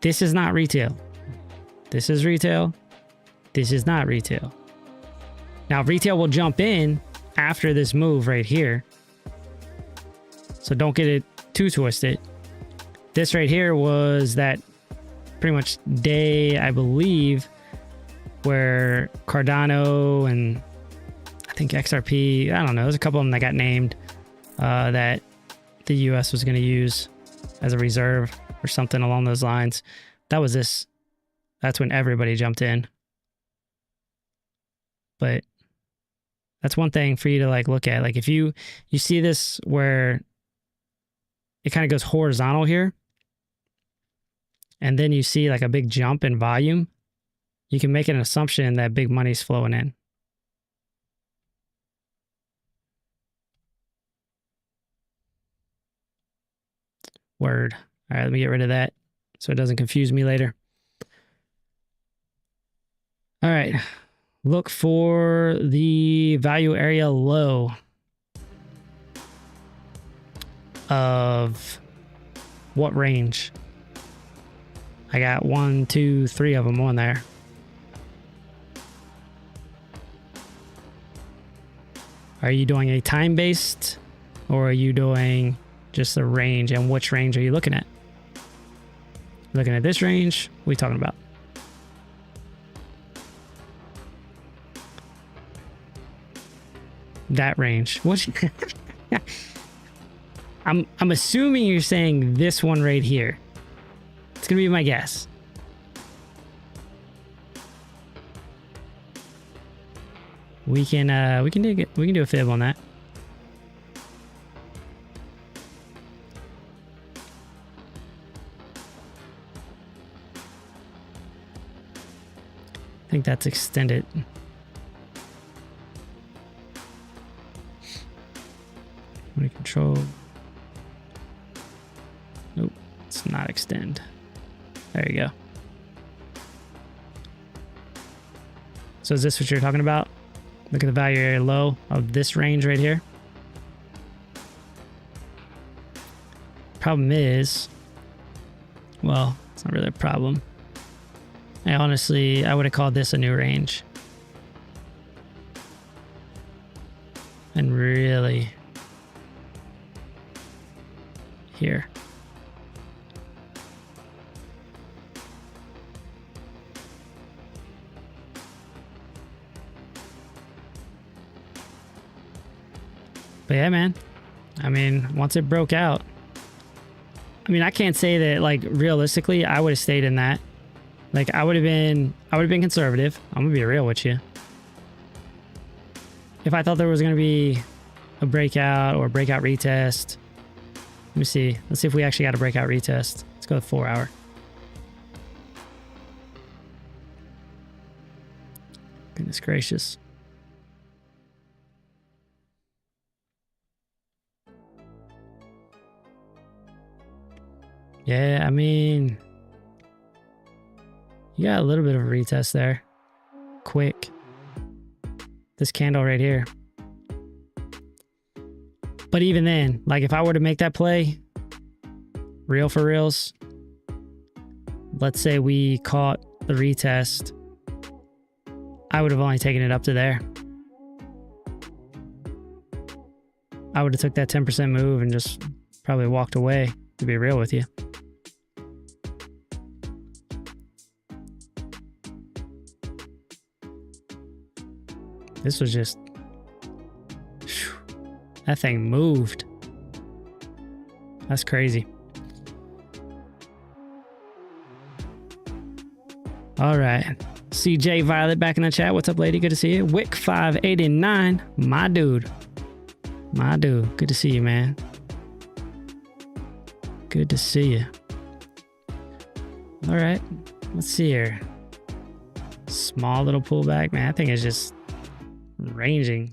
This is not retail. This is retail. This is not retail. Now, retail will jump in after this move right here. So don't get it too twisted. This right here was that pretty much day, I believe, where Cardano and I think XRP, I don't know, there's a couple of them that got named that the US was going to use as a reserve or something along those lines. That was this. That's when everybody jumped in. But that's one thing for you to like look at. Like if you see this where it kind of goes horizontal here, and then you see like a big jump in volume, you can make an assumption that big money's flowing in. Word. All right, let me get rid of that so it doesn't confuse me later. All right, look for the value area low of what range? I got 1, 2, 3 of them on there. Are you doing a time-based or are you doing just the range, and which range are you looking at? Looking at this range, what are we talking about? That range. What? I'm assuming you're saying this one right here. It's gonna be my guess. We can do a fib on that. I think that's extended. Money control. Nope, it's not extend. There you go. So is this what you're talking about? Look at the value area low of this range right here. Problem is, well, it's not really a problem. I would have called this a new range. And really here. But yeah, man. I mean, once it broke out, I mean, I can't say that, like, realistically, I would have stayed in that. Like, I would have been conservative. I'm gonna be real with you. If I thought there was gonna be a breakout or a breakout retest, let me see. Let's see if we actually got a breakout retest. Let's go with 4 hour. Goodness gracious. Yeah, I mean, you got a little bit of a retest there. Quick. This candle right here. But even then, like, if I were to make that play, real for reals, let's say we caught the retest, I would have only taken it up to there. I would have took that 10% move and just probably walked away, to be real with you. This was just, that thing moved. That's crazy. All right. CJ Violet back in the chat. What's up, lady? Good to see you. Wick 589. My dude. My dude. Good to see you, man. Good to see you. All right. Let's see here. Small little pullback. Man, I think it's just ranging.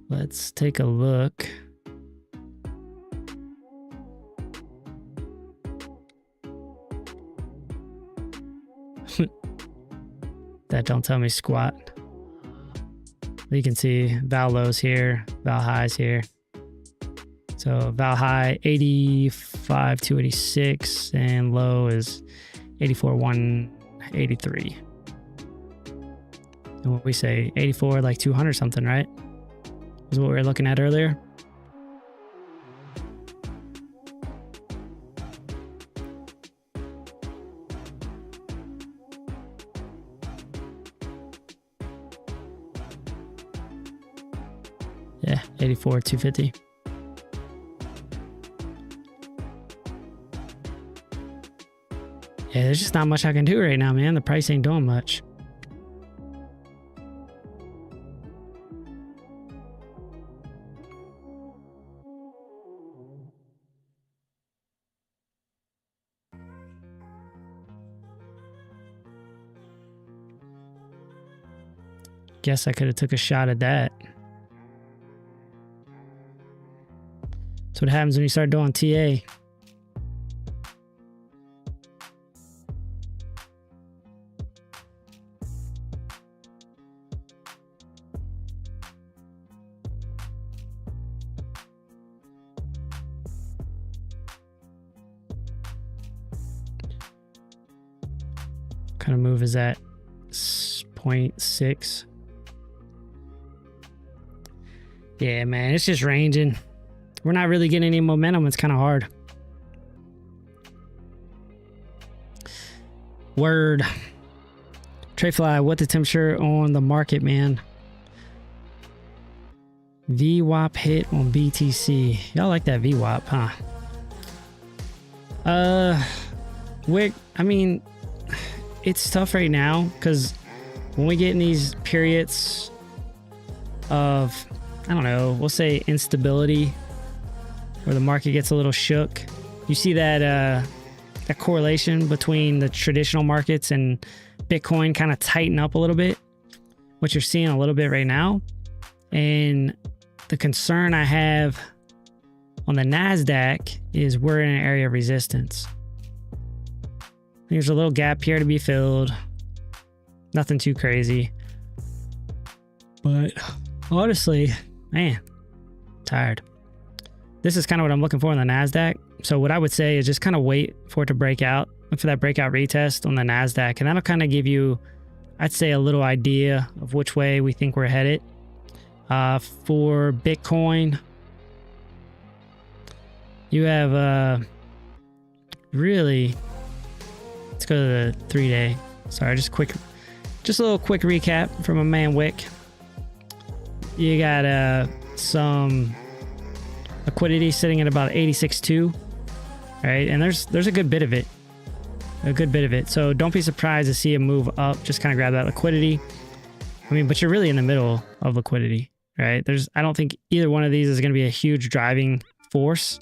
Let's take a look. That don't tell me squat. You can see val lows here, val highs here. So val high 85,286 and low is 84,183. And what we say, 84 like 200 something, right? Is what we were looking at earlier. Yeah, 84,250. Yeah, there's just not much I can do right now, man. The price ain't doing much. Guess I could have took a shot at that. That's what happens when you start doing TA. What kind of move is that? 0.6. Yeah, man, it's just ranging. We're not really getting any momentum. It's kind of hard. Word. TradeFly, what the temperature on the market, man? VWAP hit on BTC. Y'all like that VWAP, huh? Wick, I mean, it's tough right now because when we get in these periods of, I don't know, we'll say instability, where the market gets a little shook, you see that that correlation between the traditional markets and Bitcoin kind of tighten up a little bit, what you're seeing a little bit right now. And the concern I have on the NASDAQ is we're in an area of resistance. There's a little gap here to be filled. Nothing too crazy. But honestly, man, tired. this is kind of what I'm looking for on the NASDAQ. So what I would say is just kind of wait for it to break out, look for that breakout retest on the NASDAQ, and that'll kind of give you, I'd say, a little idea of which way we think we're headed. For Bitcoin, you have really, let's go to the 3-day. Sorry, just a little quick recap from a man Wick. You got some liquidity sitting at about 86.2, right? And there's a good bit of it. So don't be surprised to see it move up. Just kind of grab that liquidity. I mean, but you're really in the middle of liquidity, right? I don't think either one of these is going to be a huge driving force.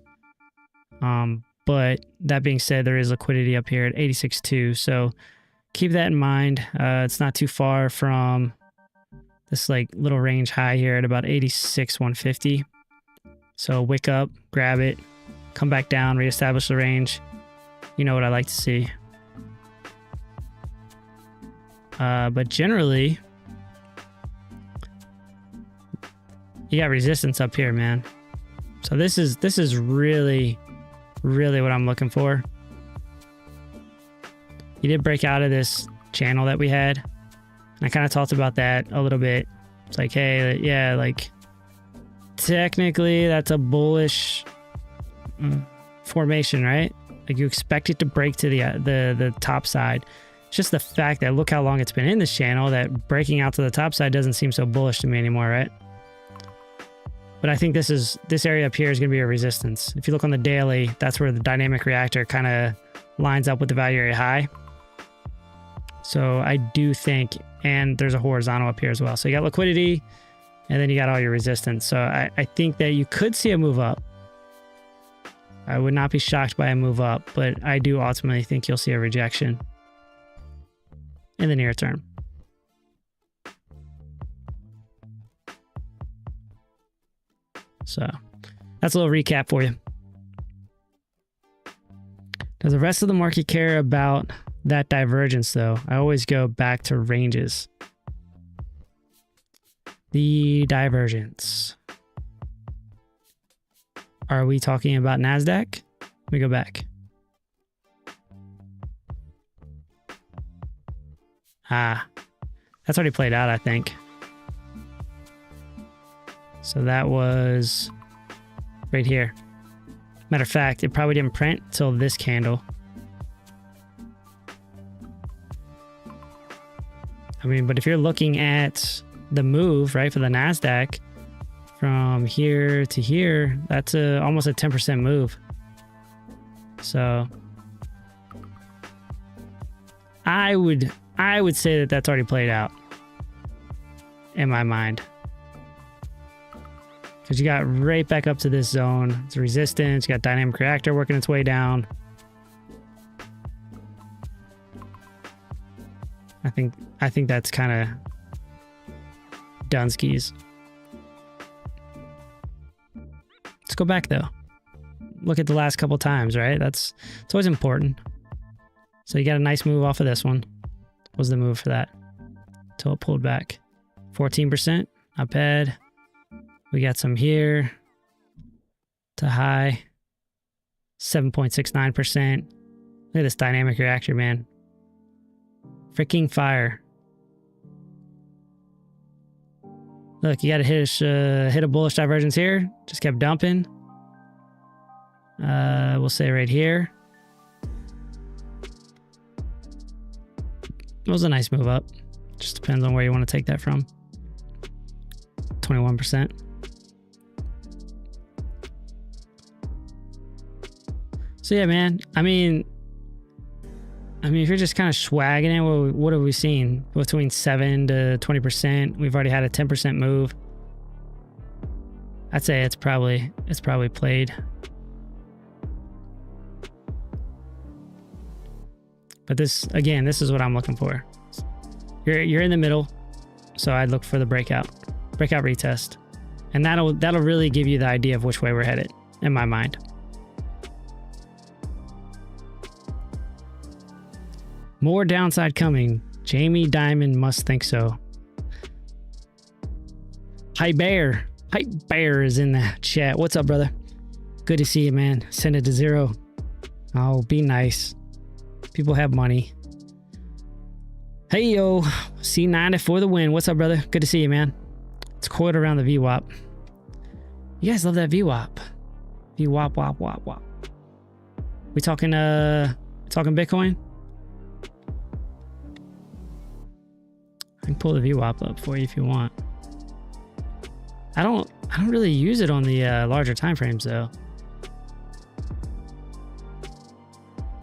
But that being said, there is liquidity up here at 86.2. So keep that in mind. It's not too far from this like little range high here at about 86.150. So wick up, grab it, come back down, reestablish the range. You know what I like to see. But generally, you got resistance up here, man. So this is really what I'm looking for. You did break out of this channel that we had, and I kind of talked about that a little bit. It's like, hey, yeah, like technically that's a bullish formation, right? Like you expect it to break to the top side. It's just the fact that look how long it's been in this channel that breaking out to the top side doesn't seem so bullish to me anymore, right? But I think this area up here is going to be a resistance. If you look on the daily, that's where the dynamic reactor kind of lines up with the value area high. So I do think, and there's a horizontal up here as well. So you got liquidity, and then you got all your resistance. So I think that you could see a move up. I would not be shocked by a move up, but I do ultimately think you'll see a rejection in the near term. So that's a little recap for you. Does the rest of the market care about that divergence though? I always go back to ranges. The divergence. Are we talking about NASDAQ? Let me go back. That's already played out, I think. So that was right here. Matter of fact, it probably didn't print till this candle. I mean, but if you're looking at the move, right, for the NASDAQ from here to here, that's almost a 10% move. So I would say that that's already played out in my mind. Because you got right back up to this zone. It's resistance. You got dynamic reactor working its way down. I think that's kind of Dunskies. Let's go back though. Look at the last couple times, right? It's always important. So you got a nice move off of this one. What was the move for that? Until it pulled back. 14%, not bad. We got some here to high, 7.69%. Look at this dynamic reactor, man. Freaking fire. Look, you got to hit a bullish divergence here. Just kept dumping. We'll say right here. It was a nice move up. Just depends on where you want to take that from. 21%. So yeah, man. I mean, if you're just kind of swagging it, what have we seen? Between 7 to 20%. We've already had a 10% move. I'd say it's probably played. But this is what I'm looking for. You're in the middle, so I'd look for the breakout retest, and that'll really give you the idea of which way we're headed in my mind. More downside coming. Jamie Dimon must think so. Hype Bear is in the chat. What's up, brother? Good to see you, man. Send it to 0. Oh, be nice. People have money. Hey, yo. C90 for the win. What's up, brother? Good to see you, man. It's coiled around the VWAP. You guys love that VWAP. VWAP, wop, wop, wop. We talking Bitcoin? I can pull the VWAP up for you if you want. I don't really use it on the larger time frames though.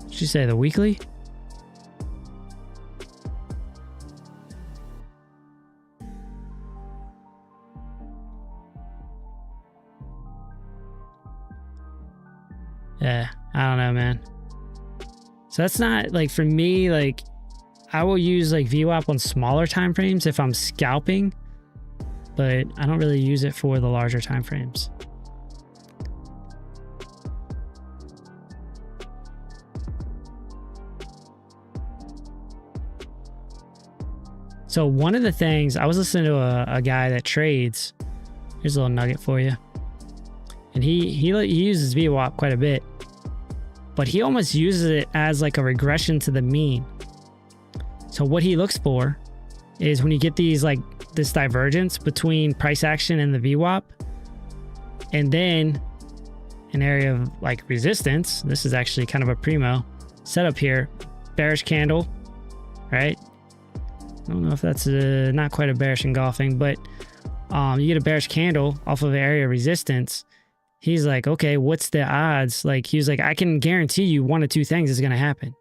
Did you say the weekly? Yeah, I don't know, man. So that's not like for me, like I will use like VWAP on smaller time frames if I'm scalping, but I don't really use it for the larger time frames. So one of the things, I was listening to a guy that trades. Here's a little nugget for you. And he uses VWAP quite a bit, but he almost uses it as like a regression to the mean. So what he looks for is when you get these like this divergence between price action and the VWAP, and then an area of like resistance. This is actually kind of a primo setup here. Bearish candle, right? I don't know if that's not quite a bearish engulfing, but you get a bearish candle off of area of resistance. He's like, okay, what's the odds? Like, he was like, I can guarantee you one of two things is going to happen.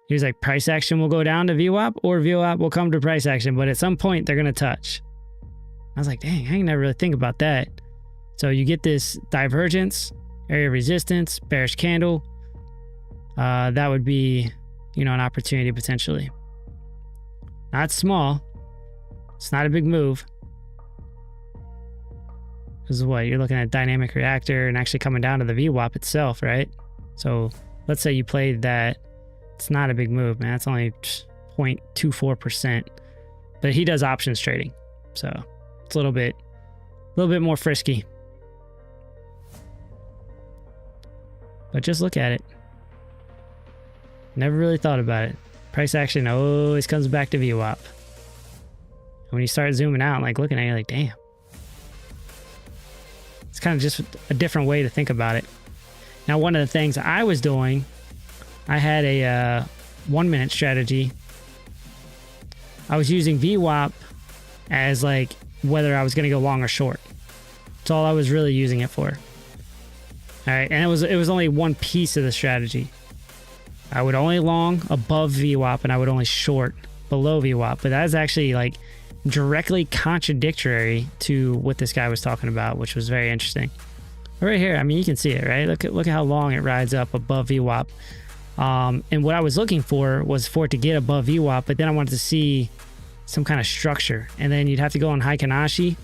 He was like, price action will go down to VWAP or VWAP will come to price action, but at some point they're going to touch. I was like, dang, I didn't never really think about that. So you get this divergence, area of resistance, bearish candle. That would be, you know, an opportunity potentially. Not small. It's not a big move. This is what you're looking at, dynamic reactor and actually coming down to the VWAP itself, right? So let's say you played that. It's not a big move, man. It's only 0.24%, but he does options trading, so it's a little bit more frisky. But just look at it. Never really thought about it. Price action always comes back to VWAP. And when you start zooming out, like looking at it, you're like, damn. It's kind of just a different way to think about it. Now, one of the things I was doing, I had a 1 minute strategy. I was using VWAP as like whether I was going to go long or short. That's all I was really using it for. All right, and it was only one piece of the strategy. I would only long above VWAP and I would only short below VWAP, but that is actually like directly contradictory to what this guy was talking about, which was very interesting. Right here, I mean, you can see it, right? Look at how long it rides up above VWAP. And what I was looking for was for it to get above VWAP, but then I wanted to see some kind of structure. And then you'd have to go on Heikin-Ashi.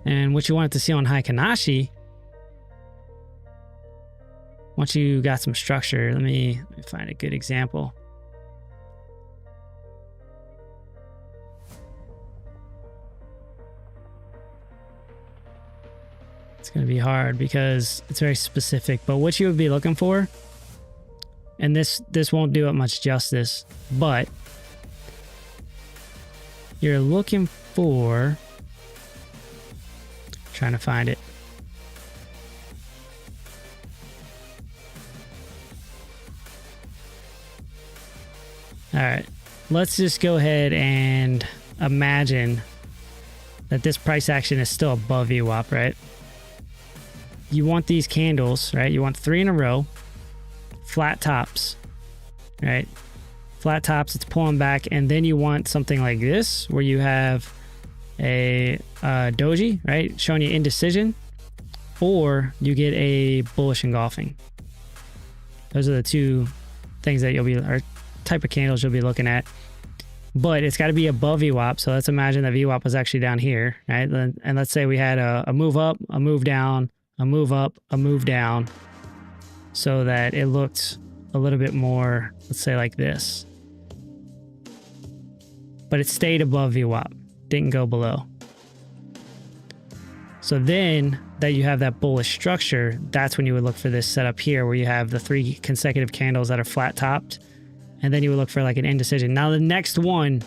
And what you wanted to see on Heikin-Ashi, once you got some structure, let me find a good example. It's going to be hard because it's very specific, but what you would be looking for, and this won't do it much justice, but you're looking for, trying to find it. All right, let's just go ahead and imagine that this price action is still above VWAP, right? You want these candles, right? You want 3 in a row, flat tops, right? Flat tops, it's pulling back, and then you want something like this where you have a doji, right? Showing you indecision, or you get a bullish engulfing. Those are the two things that or type of candles you'll be looking at. But it's got to be above VWAP. So let's imagine that VWAP was actually down here, right? And let's say we had a move up, a move down, a move up, a move down, so that it looked a little bit more, let's say like this. But it stayed above VWAP, didn't go below. So then that you have that bullish structure, that's when you would look for this setup here where you have the 3 consecutive candles that are flat topped. And then you would look for like an indecision. Now the next one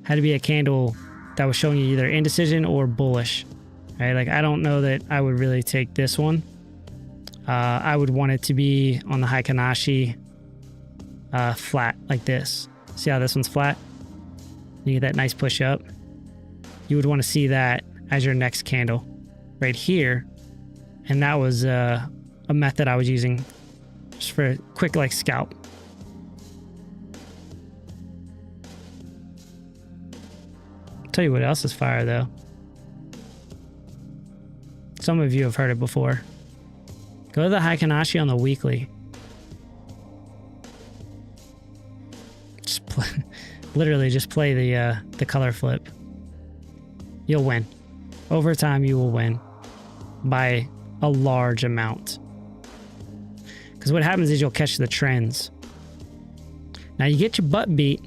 had to be a candle that was showing you either indecision or bullish, right? Like I don't know that I would really take this one. I would want it to be on the Heikinashi flat like this. See how this one's flat? You get that nice push up. You would want to see that as your next candle right here. And that was a method I was using just for a quick like scalp. Tell you what else is fire though. Some of you have heard it before. Go to the Heikinashi on the weekly. Just play, literally just play the color flip. You'll win. Over time you will win by a large amount. Because what happens is you'll catch the trends. Now you get your butt beat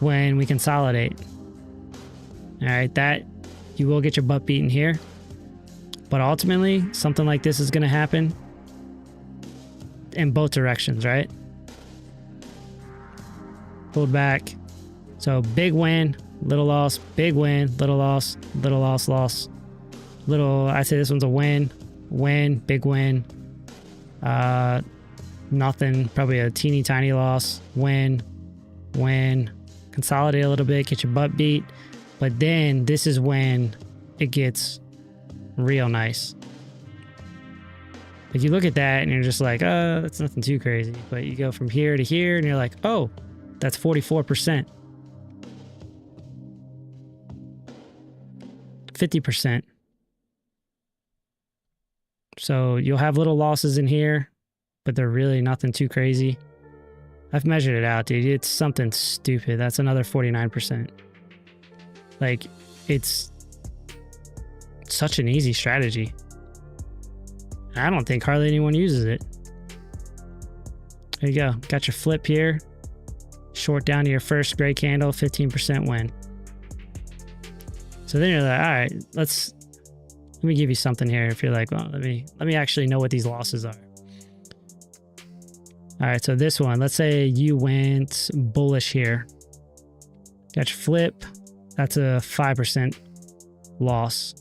when we consolidate. All right, that you will get your butt beaten here. But ultimately, something like this is going to happen in both directions, right? Pulled back. So big win, little loss, big win, little loss, little loss, loss. Little, I'd say this one's a win, win, big win. Nothing, probably a teeny tiny loss, win, win. Consolidate a little bit, get your butt beat. But then this is when it gets real nice. Like you look at that and you're just like, oh, that's nothing too crazy. But you go from here to here and you're like, oh, that's 44%. 50%. So you'll have little losses in here, but they're really nothing too crazy. I've measured it out, dude. It's something stupid. That's another 49%. Like, it's such an easy strategy. I don't think hardly anyone uses it. There you go. Got your flip here. Short down to your first gray candle, 15% win. So then you're like, all right, let me give you something here. If you're like, well, let me actually know what these losses are. All right, so this one, let's say you went bullish here. Got your flip. That's a 5% loss.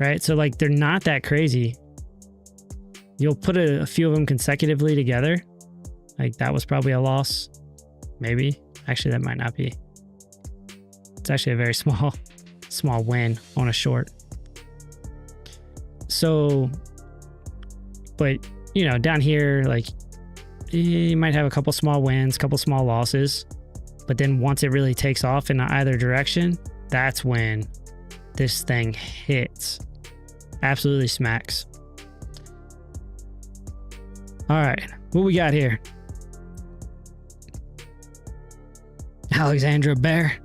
Right? So like they're not that crazy. You'll put a few of them consecutively together. Like that was probably a loss. Maybe. Actually, that might not be. It's actually a very small win on a short. So, but you know, down here, like you might have a couple small wins, couple small losses, but then once it really takes off in either direction, that's when this thing hits. Absolutely smacks. All right, what we got here? Alexandra Bear.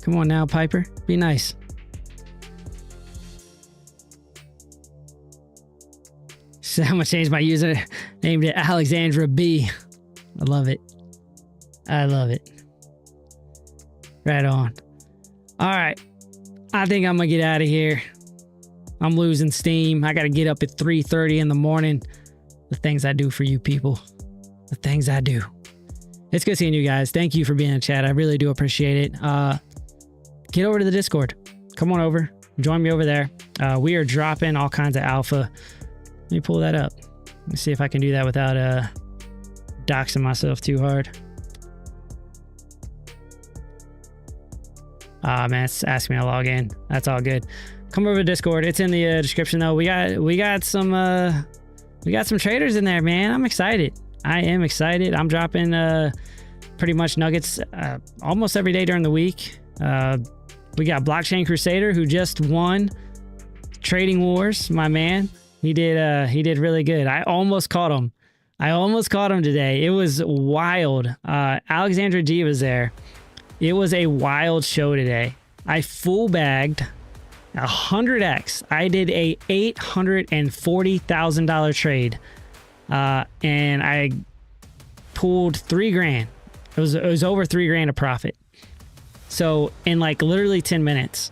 Come on now, Piper. Be nice. So I'm gonna change my username to Alexandra B. I love it. I love it. Right on. All right. I think I'm gonna get out of here. I'm losing steam. I gotta get up at 3:30 in the morning. The things I do for you people. The things I do. It's good seeing you guys. Thank you for being in chat. I really do appreciate it. Get over to the Discord. Come on over. Join me over there. We are dropping all kinds of alpha. Let me pull that up. Let me see if I can do that without doxing myself too hard. Man, it's asking me to log in. That's all good. Come over to Discord. It's in the description though. We got some traders in there, man. I'm excited. I am excited. I'm dropping pretty much nuggets almost every day during the week. We got Blockchain Crusader who just won Trading Wars, my man. He did really good. I almost caught him. Today. It was wild. Alexandra G was there. It was a wild show today. I full bagged 100x. I did a $840,000 trade. And I pulled $3,000. It was over $3,000 of profit. So in like literally 10 minutes,